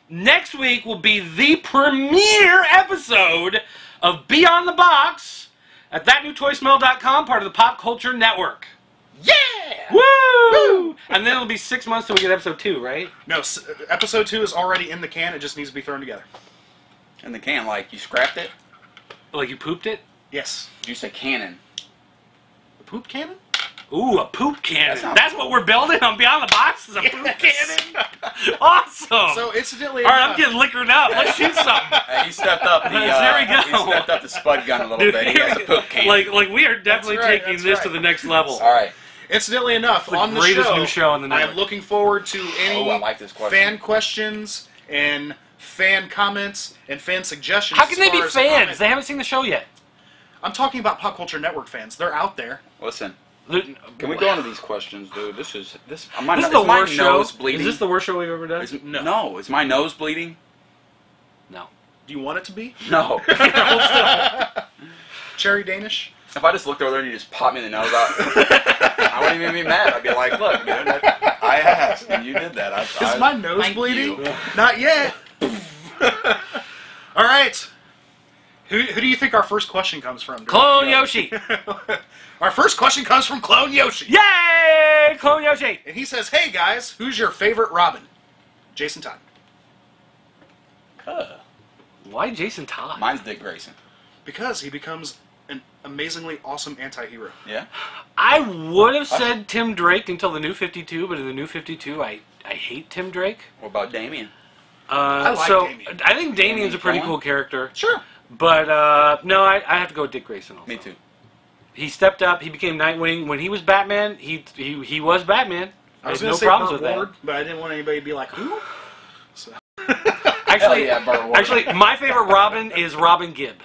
next week, will be the premiere episode of Beyond the Box at thatnewtoysmell.com, part of the Pop Culture Network. Yeah! Woo! And then it'll be 6 months till we get episode 2, right? No, episode 2 is already in the can. It just needs to be thrown together. In the can, like you scrapped it? Like you pooped it? Yes. Did you say cannon? The poop cannon? Ooh, a poop cannon. That's That's what we're building on Beyond the Box is a poop cannon? Awesome! So, incidentally... All right, I'm getting liquored up. Let's shoot something. He stepped up the. There we go. He stepped up the spud gun a little bit. He has a poop can. Like we are definitely That's right, taking that's this right. to the next level. All right. Incidentally enough, The on the greatest show, new show on the I network. am looking forward to any I like this question. fan questions and fan comments and fan suggestions. How can as they be far as fans? comment. They haven't seen the show yet. I'm talking about Pop Culture Network fans. They're out there. Listen. Can Can we go into these questions, dude? This is. This is the worst show. Bleeding? Is this the worst show we've ever done? No. Is my nose bleeding? No. Do you want it to be? No. Cherry Danish? If I just looked over there and you just popped me in the nose, I wouldn't even be mad. I'd be like, look, man, I asked and you did that. Is my nose thank bleeding? you. Not yet. All right. Who do you think our first question comes from? Clone Yoshi. Our first question comes from Clone Yoshi. Yay! Clone Yoshi. And he says, hey guys, who's your favorite Robin? Jason Todd. Why Jason Todd? Mine's Dick Grayson. Because he becomes an amazingly awesome anti-hero. Yeah? I would have said Tim Drake until the New 52, but in the New 52, I hate Tim Drake. What about Damien? like so Damien. I think Damien's a pretty Damien cool character. Sure. But no, I have to go with Dick Grayson also. Me too. He stepped up. He became Nightwing. When he was Batman, he was Batman. I was had going no to say problems Burt with Ward, but I didn't want anybody to be like, who? So. that. Hell yeah, Burt Ward. Actually, my favorite Robin is Robin Gibb.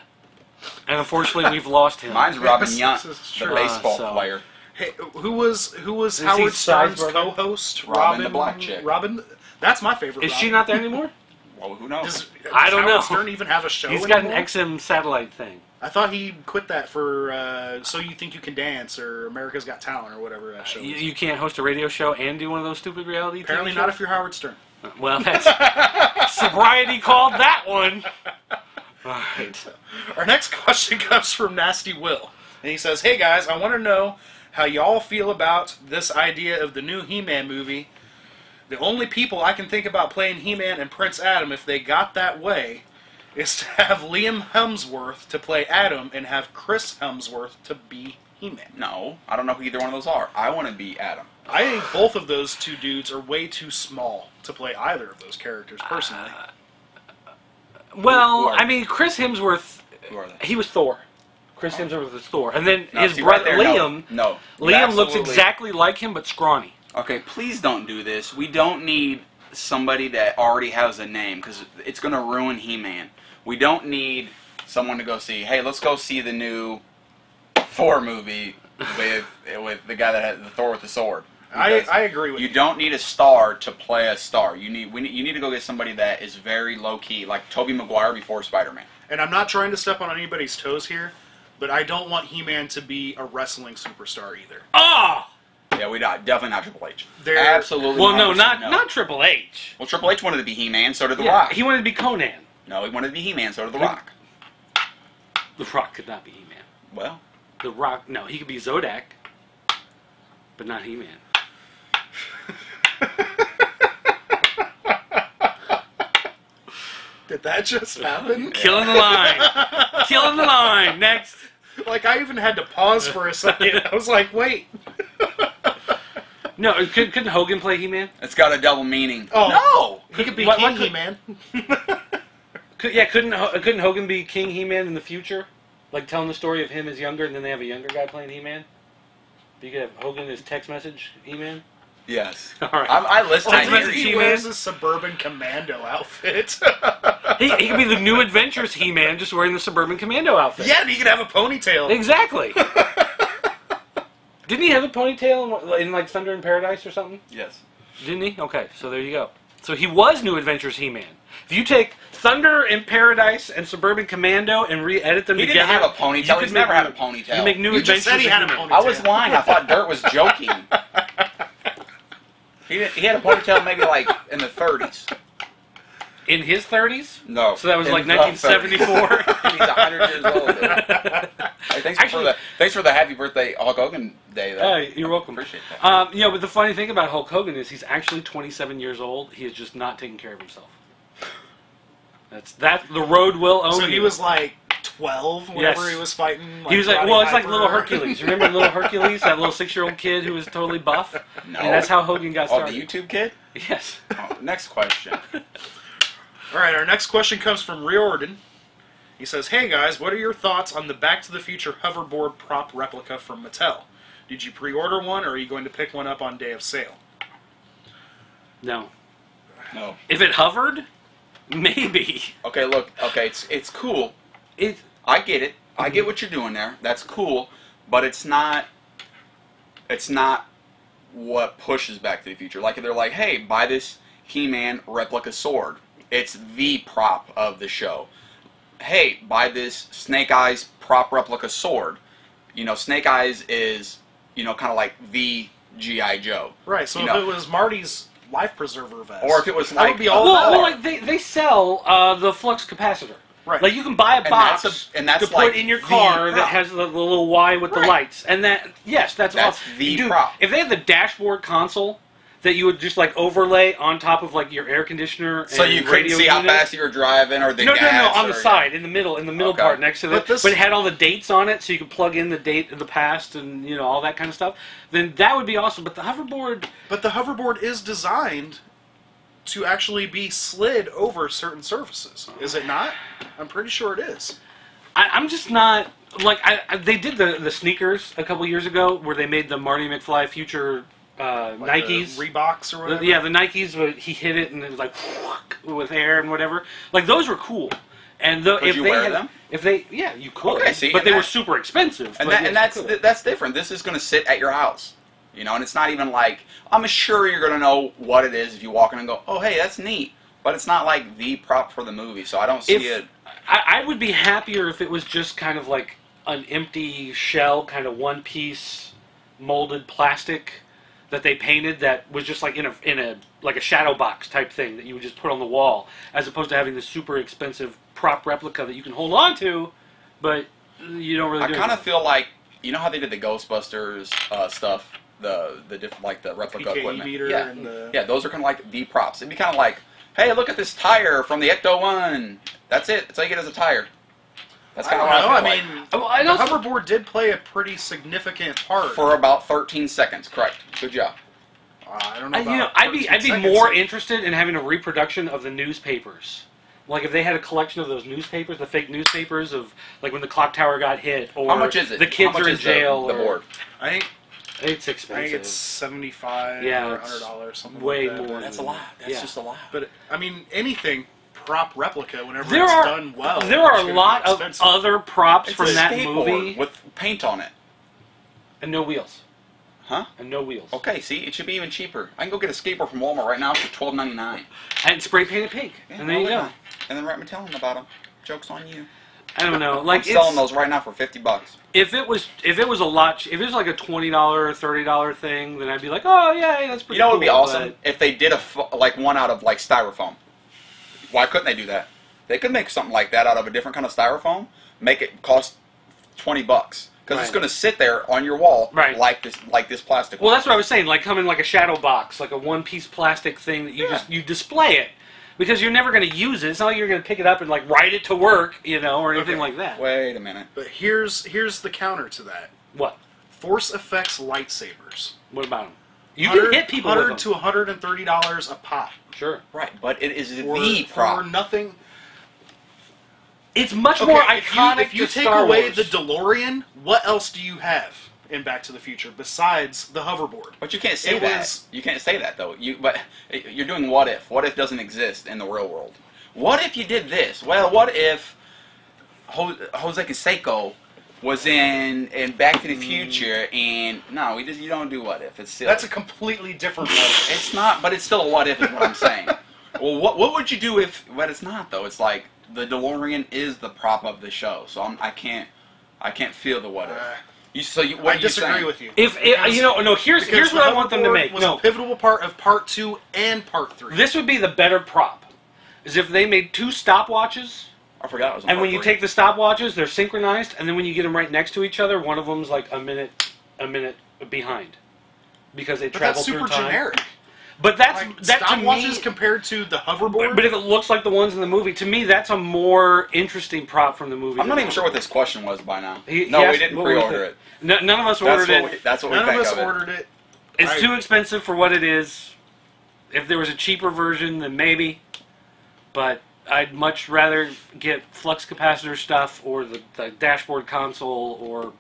And unfortunately, we've lost him. Mine's Robin This Yount, is the true. baseball So- player. Hey, who was he Howard Side's Stern's brother? co-host? Robin the black chick. Robin, that's my favorite. Is Robin. she not there anymore? Well, who knows? Does I don't Howard know. Stern even have a show He's got an anymore? XM satellite thing. I thought he quit that for So You Think You Can Dance or America's Got Talent or whatever that show is. You can't host a radio show and do one of those stupid reality Apparently TV not shows? if you're Howard Stern. Well, that's sobriety called that one. All right. Our next question comes from Nasty Will. And he says, hey guys, I want to know how y'all feel about this idea of the new He-Man movie. The only people I can think about playing He-Man and Prince Adam if they got that way is to have Liam Hemsworth to play Adam and have Chris Hemsworth to be He-Man. No, I don't know who either one of those are. I want to be Adam. I think both of those two dudes are way too small to play either of those characters, personally. Well, Who are I mean, Chris Hemsworth, Who are they? he was Thor. Chris Hemsworth was Thor. And then No, his see, brother, right there, Liam, No. You Liam looks absolutely- exactly like him, but scrawny. Okay, please don't do this. We don't need somebody that already has a name because it's going to ruin He-Man. We don't need someone to go see. Hey, let's go see the new Thor movie with the guy that had the Thor with the sword. Because I agree with you. You don't need a star to play a star. You need to go get somebody that is very low key, like Tobey Maguire before Spider-Man. And I'm not trying to step on anybody's toes here, but I don't want He-Man to be a wrestling superstar either. Oh! Yeah, definitely not Triple H. They're- Absolutely. Well, no, 100% not Triple H. Well, Triple H wanted to be He-Man, so did The Yeah, Rock. he wanted to be Conan. No, he wanted to be He-Man, so did The Rock. The Rock could not be He-Man. Well, The Rock, no, he could be Zodak, but not He-Man. Did that just happen? Killing the line. Killing the line. Next. Like, I even had to pause for a second. I was like, wait. No, couldn't Hogan play He-Man? It's got a double meaning. Oh, no! He could be King He-Man. Couldn't Hogan be King He-Man in the future? Like, telling the story of him as younger, and then they have a younger guy playing He-Man? You could have Hogan as text message He-Man? Yes. All right. I listen. Text Like, message he He-Man? wears a Suburban Commando outfit. He could be the New Adventures He-Man, just wearing the Suburban Commando outfit. Yeah, and he could have a ponytail. Exactly. Didn't he have a ponytail in like Thunder in Paradise or something? Yes. Didn't he? Okay, so there you go. So he was New Adventures He-Man. If you take Thunder in Paradise and Suburban Commando and re-edit them He together... didn't have a ponytail. He's never had a ponytail. You make New You Adventures just said he had a He-Man. ponytail. I was lying. I thought Dirt was joking. He had a ponytail maybe like in the 30s. In his 30s? No. So that was in like the 1974? 30s. He's 100 years old. Hey, thanks for the happy birthday Hulk Hogan Day, though. You're welcome. Appreciate that. But the funny thing about Hulk Hogan is he's actually 27 years old. He is just not taking care of himself. The road will own So he you. was like 12 whenever Yes. he was fighting. Like, He was like, Roddy well, it's like Piper. little Hercules. Remember little Hercules, that little 6-year-old kid who was totally buff? No. And that's how Hogan got Oh, started. the YouTube kid? Yes. Oh, next question. All right, our next question comes from Riordan. He says, "Hey guys, what are your thoughts on the Back to the Future hoverboard prop replica from Mattel? Did you pre-order one, or are you going to pick one up on day of sale?" No. No. If it hovered, maybe. Okay, look. Okay, it's cool. I get it. I get what you're doing there. That's cool, but it's not what pushes Back to the Future. Like if they're like, "Hey, buy this He-Man replica sword." It's the prop of the show. Hey, buy this Snake Eyes prop replica sword. You know, Snake Eyes is, kind of like the G.I. Joe. Right. So You if know. it was Marty's life preserver vest, Or if it was that like would be all. Well, like they sell the flux capacitor. Right. Like you can buy a box that's to like put in your the car that prop. has the little Y with the Right. lights, and that's That's awesome. the Dude, prop. If they had the dashboard console that you would just like overlay on top of like your air conditioner, So and you couldn't radio see how unit. fast you were driving or the No, gas. on the side, in the middle Okay. part next to But it. But it had all the dates on it, so you could plug in the date of the past and all that kind of stuff. Then that would be awesome. But the hoverboard, But the hoverboard is designed to actually be slid over certain surfaces, is it not? I'm pretty sure it is. I'm just not like they did the sneakers a couple years ago where they made the Marty McFly future Like Nikes. the Reeboks or whatever. Yeah, the Nikes, but he hit it and it was like with air and whatever. Like those were cool. And Could you wear them? You could. Okay, see, but and they were that- super expensive. And, but and yes, you could. that's different. This is going to sit at your house, and it's not even like I'm sure you're going to know what it is if you walk in and go, oh hey, that's neat. But it's not like the prop for the movie, so I don't see it. I would be happier if it was just kind of like an empty shell, kind of one-piece molded plastic that they painted that was just like in a like a shadow box type thing that you would just put on the wall, as opposed to having this super expensive prop replica that you can hold on to, but you don't really. I kind of feel like how they did the Ghostbusters stuff, the different like the replica PKE equipment. meter Yeah, and the... yeah, those are kind of like the props. It'd be kind of like, hey, look at this tire from the Ecto-1. That's it. Take it as a tire. That's kind of what I feel like. I mean, the hoverboard did play a pretty significant part. For about 13 seconds, correct. Good job. I don't know about I'd be 13 seconds. more interested in having a reproduction of the newspapers. Like if they had a collection of those newspapers, the fake newspapers of like when the clock tower got hit, or How much is it? the kids How much are in is jail. The board. I think It's expensive. I think it's $75 Yeah, or it's $100, something way like that. more. That's a lot. That's just a lot. But I mean, anything prop replica, whenever There it's are done well, there are it's a gonna lot be of expensive. other props It's from a that skateboard movie with paint on it. and no wheels. Huh? And no wheels. Okay, see, it should be even cheaper. I can go get a skateboard from Walmart right now for $12.99. And spray painted pink. Yeah, and there you why go. not? And then write me telling them about them. Joke's on you. I don't know. Like I'm selling those right now for $50. If it was a lot, if it was like a $20 or $30 thing, then I'd be like, oh yeah, that's pretty. You know what would cool, be awesome? but- If they did like one out of like styrofoam. Why couldn't they do that? They could make something like that out of a different kind of styrofoam. Make it cost $20 because it's Right. going to sit there on your wall, Right. like this plastic. Well, that's what I was saying. Like come in like a shadow box, like a one-piece plastic thing that you Yeah. you display it. Because you're never going to use it. It's not like you're going to pick it up and like ride it to work, you know, or anything like that. Wait a minute. But here's the counter to that. What? Force Effects lightsabers. What about them? You can hit people with them. $100 to $130 a pop. Sure. Right, but it is the prop. For nothing. It's much more iconic. If you to take Star away Wars. the DeLorean, what else do you have in Back to the Future besides the hoverboard? But you can't say that. You can't say that though. But you're doing what if. What if doesn't exist in the real world? What if you did this? Well, what if Jose Canseco was in Back to the Future and no, you don't do what if. It's silly. That's a completely different what if. It's not, but it's still a what if is what I'm saying. Well, what would you do if? But it's not though. It's like the DeLorean is the prop of the show, so I can't feel the what if. I disagree with you. If here's what I want them to make. Was a pivotal part of Part 2 and Part 3. This would be the better prop. Is if they made 2 stopwatches. I forgot it was. And when you take the stopwatches, they're synchronized, and then when you get them right next to each other, one of them's like a minute behind, because they travel through time. That's super generic. But that to me, stopwatches compared to the hoverboard. But if it looks like the ones in the movie, to me, that's a more interesting prop from the movie. I'm not even sure what this question was by now. We didn't pre-order it. None of us ordered it. That's what we think of it. None of us ordered it. It's too expensive for what it is. If there was a cheaper version, then maybe. But I'd much rather get flux capacitor stuff or the dashboard console or...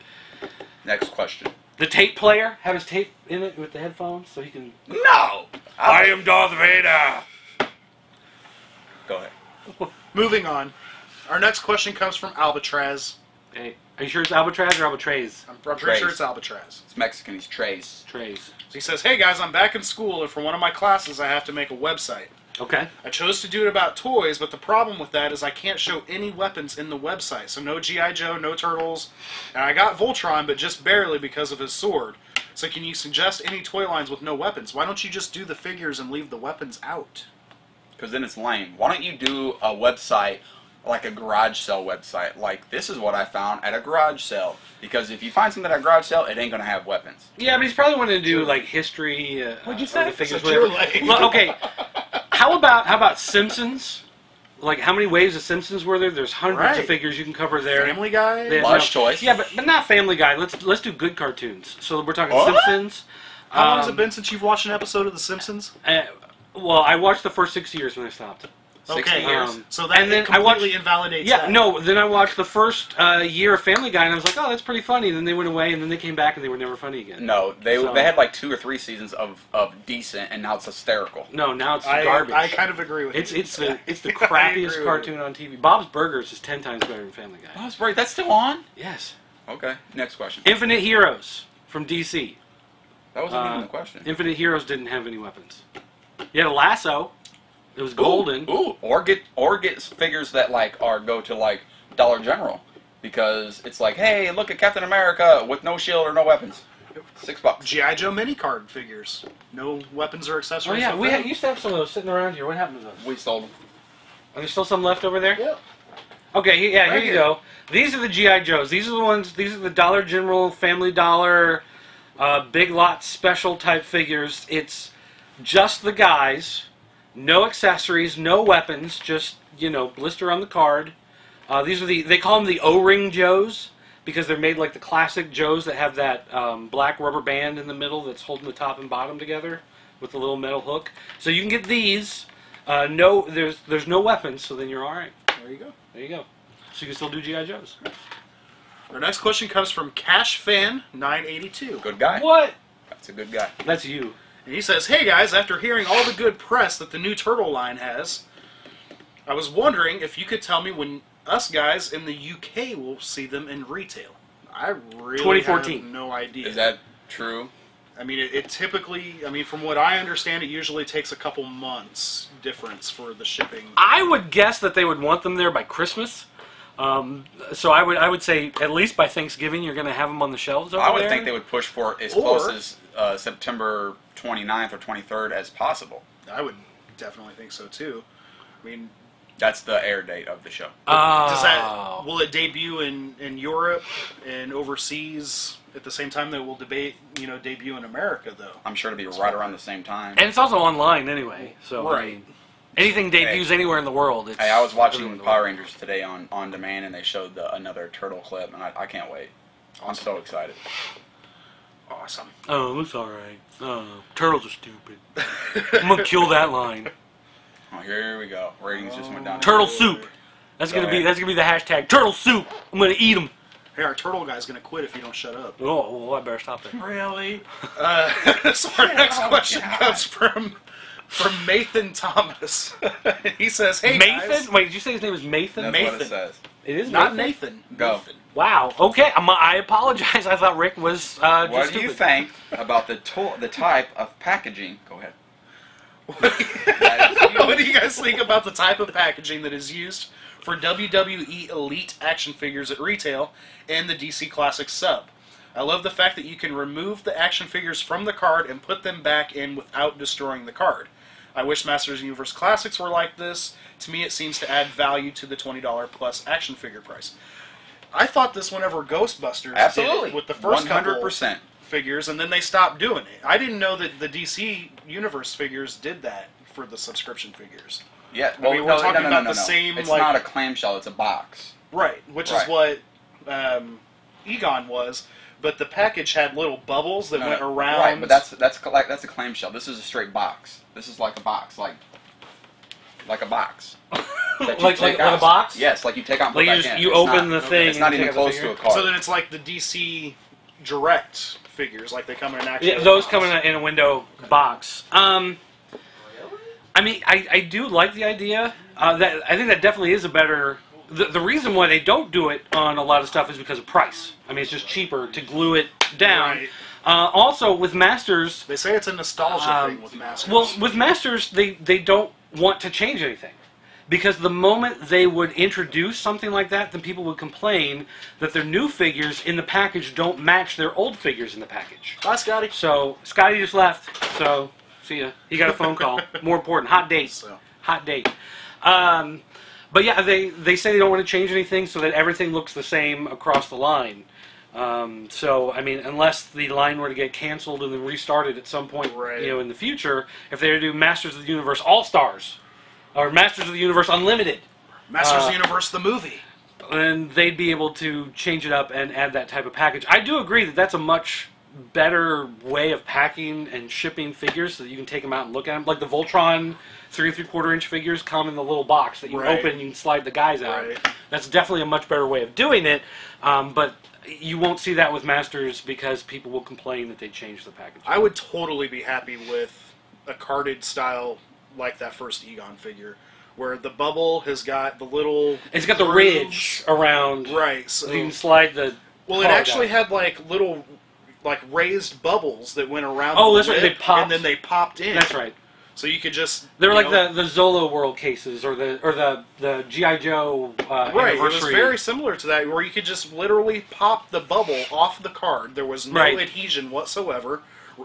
Next question. The tape player. Have his tape in it with the headphones so he can... No! I am Darth Vader! Go ahead. Moving on. Our next question comes from Albatraz. Hey, are you sure it's Albatraz or Albatraze? I'm pretty sure it's Albatraz. It's Mexican. He's Trace. Trace. So he says, hey guys, I'm back in school and for one of my classes I have to make a website. Okay. I chose to do it about toys, but the problem with that is I can't show any weapons in the website. So no G.I. Joe, no Turtles. And I got Voltron, but just barely because of his sword. So can you suggest any toy lines with no weapons? Why don't you just do the figures and leave the weapons out? Because then it's lame. Why don't you do a website like a garage sale website? Like, this is what I found at a garage sale. Because if you find something at a garage sale, it ain't going to have weapons. Yeah, but he's probably wanting to do, like, history. What'd you say? The figures, Look, okay. How about Simpsons? Like, how many waves of Simpsons were there? There's hundreds of figures you can cover there. Family Guy? Lush Toys. Yeah, but not Family Guy. Let's do good cartoons. So we're talking Simpsons. How long has it been since you've watched an episode of The Simpsons? Well, I watched the first 6 years when I stopped. 60 years. So that completely invalidates that. No, then I watched the first year of Family Guy, and I was like, oh, that's pretty funny. And then they went away, and then they came back, and they were never funny again. No, they had like 2 or 3 seasons of decent, and now it's hysterical. No, now it's garbage. I kind of agree with you. It's the crappiest cartoon on TV. Bob's Burgers is 10 times better than Family Guy. Bob's Burgers, that's still on? Yes. Okay, next question. Infinite Heroes from DC. That wasn't even the question. Infinite Heroes didn't have any weapons. You had a lasso. It was golden. Ooh, or get figures that go to like Dollar General, because it's like, hey, look at Captain America with no shield or no weapons. $6. G.I. Joe mini card figures. No weapons or accessories. Oh yeah, we used to have some of those sitting around here. What happened to those? We sold them. Are there still some left over there? Yeah. Okay, yeah, here you go. These are the G.I. Joes. These are the ones. These are the Dollar General, Family Dollar, Big Lot special type figures. It's just the guys. No accessories, no weapons, just, blister on the card. These are they call them the O-ring Joes, because they're made like the classic Joes that have that black rubber band in the middle that's holding the top and bottom together with a little metal hook. So you can get these. There's no weapons, so then you're all right. There you go. There you go. So you can still do G.I. Joes. Our next question comes from CashFan982. Good guy. What? That's a good guy. That's you. And he says, hey guys, after hearing all the good press that the new Turtle line has, I was wondering if you could tell me when us guys in the UK will see them in retail. I really 2014. have no idea. Is that true? I mean, it typically, from what I understand, it usually takes a couple months difference for the shipping. I would guess that they would want them there by Christmas. So I would say at least by Thanksgiving you're going to have them on the shelves over there. I would think they would push for as close as September 29th or 23rd as possible. I would definitely think so too. I mean, that's the air date of the show. Will it debut in Europe and overseas at the same time that will debut in America though? I'm sure it'll be right around the same time. And it's also online anyway. So right. Anything debuts anywhere in the world. It's Hey, I was watching Power Rangers today on demand, and they showed another turtle clip, and I can't wait. I'm so excited. Awesome. Oh, it's alright. Turtles are stupid. I'm gonna kill that line. Oh, here we go. Ratings just went down. Turtle soup. That's gonna be the hashtag. Turtle soup. I'm gonna eat them. Hey, our turtle guy's gonna quit if you don't shut up. Oh, well, I better stop that. Really? So our next question comes from Mathan Thomas. He says, "Hey Mathan? guys." Wait, did you say his name was Mathan? That's what it says. It is Not Mathan? Nathan. Go. Nathan. Wow. Okay. I apologize. I thought Rick was just What do you stupid. think about the type of packaging? Go ahead. What do you guys think about the type of packaging that is used for WWE Elite action figures at retail and the DC Classics sub? I love the fact that you can remove the action figures from the card and put them back in without destroying the card. I wish Masters of the Universe Classics were like this. To me, it seems to add value to the $20 plus action figure price. I thought this whenever Ghostbusters Absolutely. did it with the first 100%. couple figures, and then they stopped doing it. I didn't know that the DC Universe figures did that for the subscription figures. Yeah, I mean, we're talking about the same, It's like- not a clamshell; it's a box. Right, which is Right. what Egon was, but the package had little bubbles that went around. Right, but that's a clamshell. This is a straight box. This is like a box, like a box. that you like take a out. box? Yes, like you take out and Like put you back in. you It's open not- the thing. It's not and even take out the close to figure? a card. So then it's like the DC Direct figures, like they come in an actual Yeah, those box. come in a window box. I mean, I do like the idea. That I think that definitely is a better. The reason why they don't do it on a lot of stuff is because of price. I mean, it's just cheaper to glue it down. Right. Also, with Masters, They say it's a nostalgia thing with Masters. well, with Masters, they don't want to change anything. Because the moment they would introduce something like that, then people would complain that their new figures in the package don't match their old figures in the package. Bye, Scotty. So, Scotty just left, so, see ya. He got a phone call. More important, hot date. So. Hot date. But yeah, they say they don't want to change anything so that everything looks the same across the line. So, I mean, unless the line were to get canceled and then restarted at some point, Right. you know, in the future, if they were to do Masters of the Universe All-Stars, or Masters of the Universe Unlimited, Masters of the Universe, the movie. then they'd be able to change it up and add that type of package. I do agree that that's a much better way of packing and shipping figures so that you can take them out and look at them. Like the Voltron 3 3/4 inch figures come in the little box that you Right. open and you can slide the guys out. Right. That's definitely a much better way of doing it, but you won't see that with Masters because people will complain that they changed the package. I would totally be happy with a carded style like that first Egon figure, where the bubble has got the little... It's got the grooves. ridge around. Right. So, You can slide the well, it card actually out. had like little, like raised bubbles that went around. Oh, the that's right, lip, they popped. and then they popped in. That's right. So you could just. They're you like know, the Zolo World cases or the G.I. Joe Right, it was anniversary. very similar to that, where you could just literally pop the bubble off the card. There was no Right. adhesion whatsoever.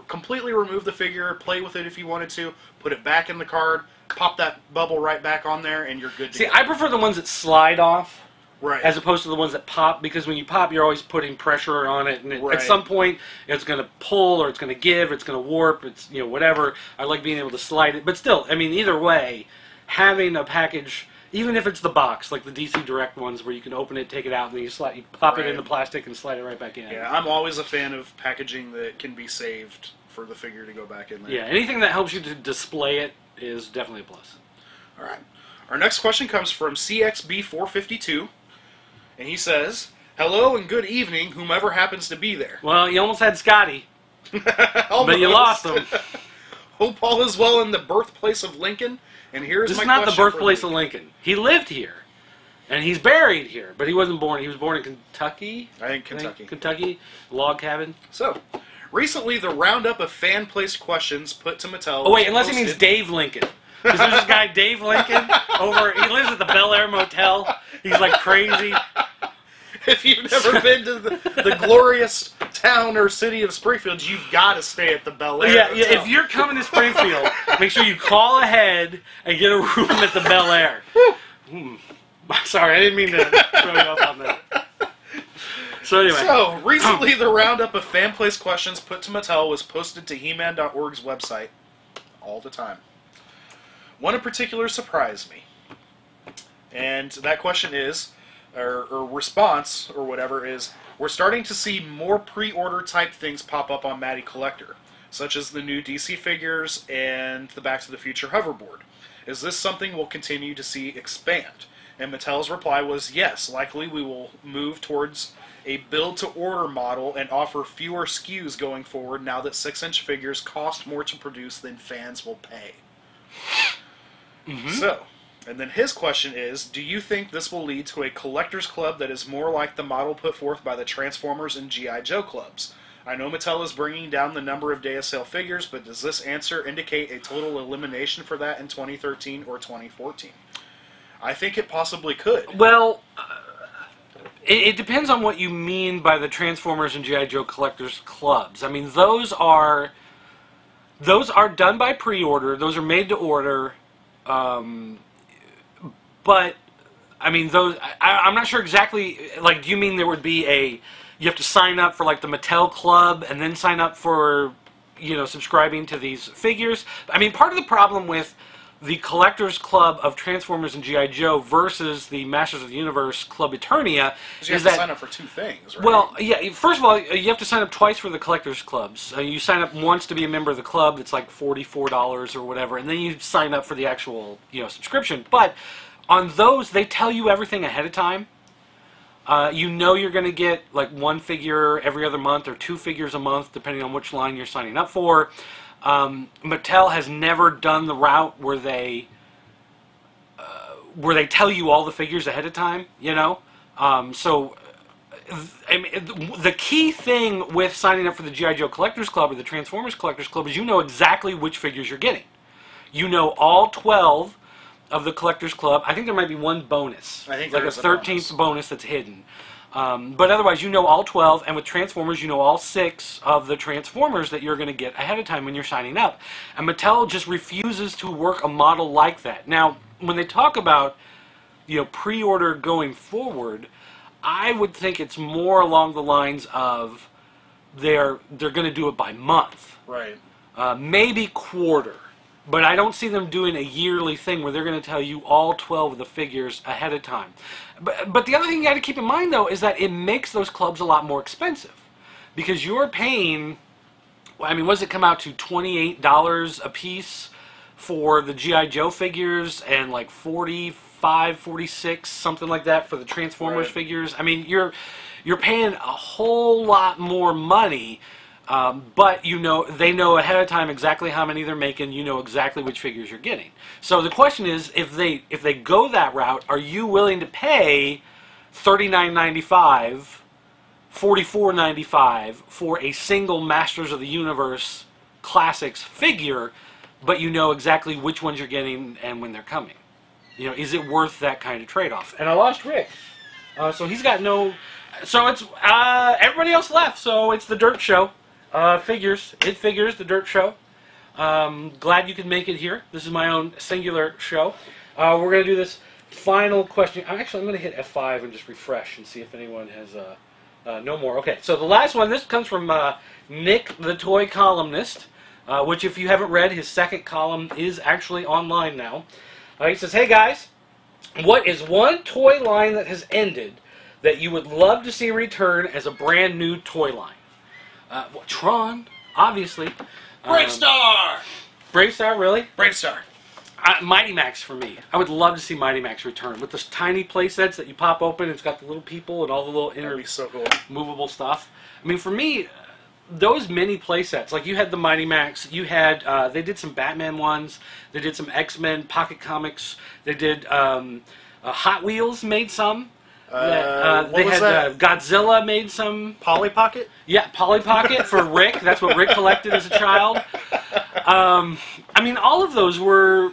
Completely remove the figure, play with it if you wanted to, put it back in the card, pop that bubble right back on there, and you're good to See, go. I prefer the ones that slide off Right. as opposed to the ones that pop, because when you pop, you're always putting pressure on it, and Right. at some point, it's going to pull, or it's going to give, or it's going to warp, it's, you know, whatever. I like being able to slide it, but still, I mean, either way, having a package, even if it's the box, like the DC Direct ones, where you can open it, take it out, and then you pop it Right. in the plastic and slide it right back in. Yeah, I'm always a fan of packaging that can be saved for the figure to go back in there. Yeah, anything that helps you to display it is definitely a plus. All right. Our next question comes from CXB452, and he says, "Hello and good evening, whomever happens to be there." Well, you almost had Scotty, Almost. but you lost him. Hope all is well in the birthplace of Lincoln, and here's This my is not the question for birthplace of week. Lincoln. He lived here, and he's buried here, but he wasn't born. He was born in Kentucky. I think Kentucky. Kentucky, log cabin. So, recently the roundup of fan-placed questions put to Mattel... Oh wait, unless he posted- means Dave Lincoln. Because there's this guy Dave Lincoln over. He lives at the Bel Air Motel. He's like crazy. If you've never been to the glorious town or city of Springfield, you've got to stay at the Bel Air Yeah, Hotel. yeah. If you're coming to Springfield, make sure you call ahead and get a room at the Bel Air. Sorry, I didn't mean to throw you off on that. So anyway, So, recently the roundup of fan-placed questions put to Mattel was posted to He-Man.org's website all the time. One in particular surprised me. And that question is, or response, or whatever, is, we're starting to see more pre-order type things pop up on Matty Collector, such as the new DC figures and the Back to the Future hoverboard. Is this something we'll continue to see expand? And Mattel's reply was, yes, likely we will move towards a build-to-order model and offer fewer SKUs going forward now that 6-inch figures cost more to produce than fans will pay. So, and then his question is, do you think this will lead to a collector's club that is more like the model put forth by the Transformers and G.I. Joe clubs? I know Mattel is bringing down the number of day-of-sale figures, but does this answer indicate a total elimination for that in 2013 or 2014? I think it possibly could. Well, it depends on what you mean by the Transformers and G.I. Joe collectors clubs. I mean, those are done by pre-order. Those are made to order. But I mean, those I'm not sure exactly. Like, do you mean there would be you have to sign up for like the Mattel Club and then sign up for, you know, subscribing to these figures? I mean, part of the problem with the Collectors Club of Transformers and G.I. Joe versus the Masters of the Universe Club Eternia is you have to sign up for two things, right? Well, yeah, first of all, you have to sign up twice for the Collectors Clubs. You sign up once to be a member of the club, it's like $44 or whatever, and then you sign up for the actual, you know, subscription. But on those, they tell you everything ahead of time. You know you're going to get like one figure every other month or two figures a month, depending on which line you're signing up for. Mattel has never done the route where they tell you all the figures ahead of time, you know. So, I mean, the key thing with signing up for the G.I. Joe Collectors Club or the Transformers Collectors Club is you know exactly which figures you're getting. You know all 12 of the Collectors Club. I think there might be one bonus. I think like there's a 13th bonus that's hidden. But otherwise, you know all 12, and with Transformers, you know all 6 of the Transformers that you're going to get ahead of time when you're signing up. And Mattel just refuses to work a model like that. Now, when they talk about, you know, pre-order going forward, I would think it's more along the lines of they're going to do it by month. Right. Maybe quarter. But I don't see them doing a yearly thing where they're going to tell you all 12 of the figures ahead of time. But the other thing you got to keep in mind, though, is that it makes those clubs a lot more expensive. Because you're paying, I mean, what does it come out to, $28 a piece for the G.I. Joe figures and like $45, $46, something like that for the Transformers figures? I mean, you're paying a whole lot more money. But you know, they know ahead of time exactly how many they're making. You know exactly which figures you're getting. So the question is, if they go that route, are you willing to pay $39.95, $44.95 for a single Masters of the Universe Classics figure, but you know exactly which ones you're getting and when they're coming? You know, is it worth that kind of trade-off? And I lost Rick, so he's got no. So it's everybody else left. So it's the Dirt Show. Figures, the Dirt Show. Glad you could make it here. This is my own singular show. We're going to do this final question. Actually, I'm going to hit F5 and just refresh and see if anyone has no more. Okay, so the last one, this comes from Nick, the Toy Columnist, which if you haven't read, his second column is actually online now. He says, hey guys, what is one toy line that has ended that you would love to see return as a brand new toy line? Well, Tron, obviously. Bravestar! Bravestar, really? Bravestar. Mighty Max for me. I would love to see Mighty Max return with those tiny play sets that you pop open. It's got the little people and all the little That'd be so cool. movable stuff. I mean, for me, those mini play sets, like you had the Mighty Max, you had, they did some Batman ones, they did some X-Men, Pocket Comics, they did, Hot Wheels made some. They had Godzilla made some. Polly Pocket? Yeah, Polly Pocket for Rick. That's what Rick collected as a child. I mean, all of those were,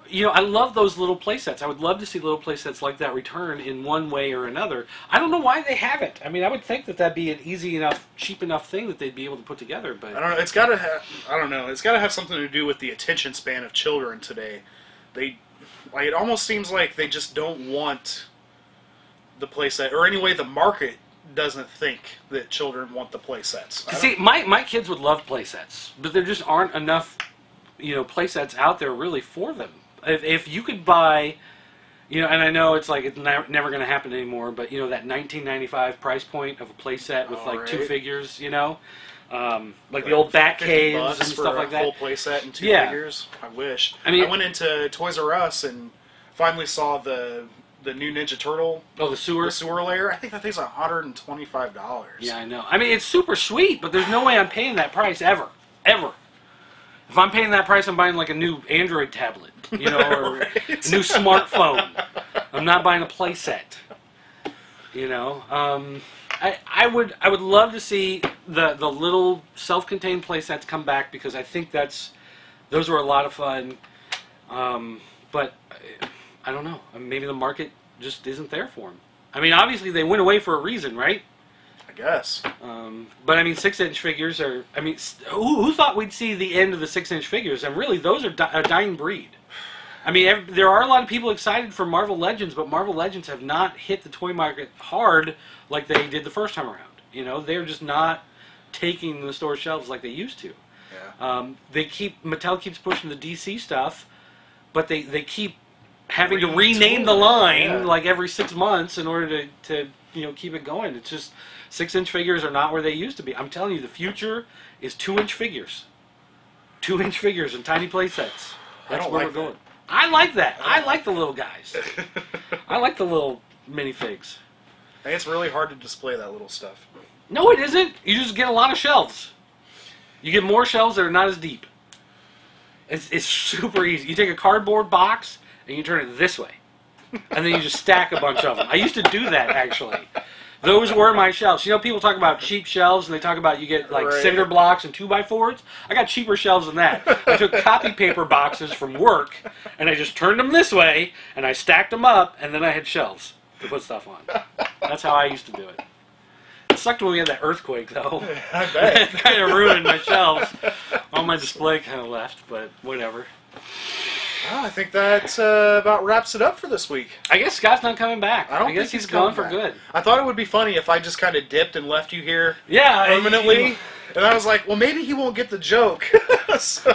you know, I love those little play sets. I would love to see little play sets like that return in one way or another. I don't know why they haven't. I mean, I would think that that'd be an easy enough, cheap enough thing that they'd be able to put together. But I don't know. It's got to have. I don't know. It's got to have something to do with the attention span of children today. Like, it almost seems like they just don't want the playset, or anyway, the market doesn't think that children want the playsets. See, my kids would love playsets, but there just aren't enough, you know, playsets out there really for them. if you could buy, you know, and I know it's like it's never going to happen anymore, but you know that $19.95 price point of a playset with like 2 figures, you know, like the old Bat Caves and stuff like that. Full playset and 2 figures. I wish. I mean, I went into Toys R Us and finally saw the new Ninja Turtle. Oh, the sewer layer. I think that thing's $125. Yeah, I know. I mean, it's super sweet, but there's no way I'm paying that price ever. If I'm paying that price, I'm buying like a new Android tablet, you know, or a new smartphone. I'm not buying a playset. You know, I would love to see the little self-contained playsets come back because I think those were a lot of fun. But I don't know. Maybe the market just isn't there for them. I mean, obviously they went away for a reason, right? I guess. But I mean, 6-inch figures are. I mean, who thought we'd see the end of the 6-inch figures? And really, those are a dying breed. I mean, there are a lot of people excited for Marvel Legends, but Marvel Legends have not hit the toy market hard like they did the first time around. You know, they're just not taking the store shelves like they used to. Yeah. Mattel keeps pushing the DC stuff, but they keep having to rename the line like every 6 months in order to you know keep it going. It's just 6-inch figures are not where they used to be. I'm telling you, the future is 2-inch figures. 2-inch figures and tiny play sets. That's where we're going. I like that. I like the little guys. I like the little minifigs. And it's really hard to display that little stuff. No, it isn't. You just get a lot of shelves. You get more shelves that are not as deep. It's super easy. You take a cardboard box and you turn it this way. And then you just stack a bunch of them. I used to do that, actually. Those were my shelves. You know, people talk about cheap shelves, and they talk about you get, like, cinder blocks and 2x4s. I got cheaper shelves than that. I took copy paper boxes from work, and I just turned them this way, and I stacked them up, and then I had shelves to put stuff on. That's how I used to do it. It sucked when we had that earthquake, though. I bet. It kind of ruined my shelves. All my display kind of left, but whatever. Well, I think that about wraps it up for this week. I guess Scott's not coming back. I guess he's gone for good. I thought it would be funny if I just kind of dipped and left you here permanently. And I was like, well, maybe he won't get the joke. So.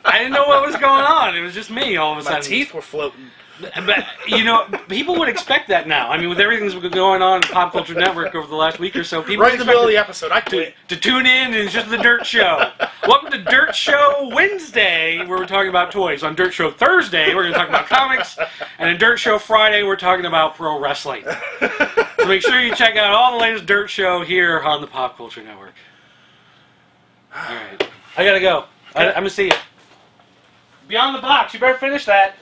I didn't know what was going on. It was just me all of a sudden. My teeth were floating. But, you know, people would expect that now. I mean, with everything that's been going on in the Pop Culture Network over the last week or so, people right in the middle of the episode, I quit. To tune in, and it's just the Dirt Show. Welcome to Dirt Show Wednesday, where we're talking about toys. On Dirt Show Thursday, we're going to talk about comics. And on Dirt Show Friday, we're talking about pro wrestling. So make sure you check out all the latest Dirt Show here on the Pop Culture Network. All right. I got to go. I'm going to see you. Beyond the Box. You better finish that.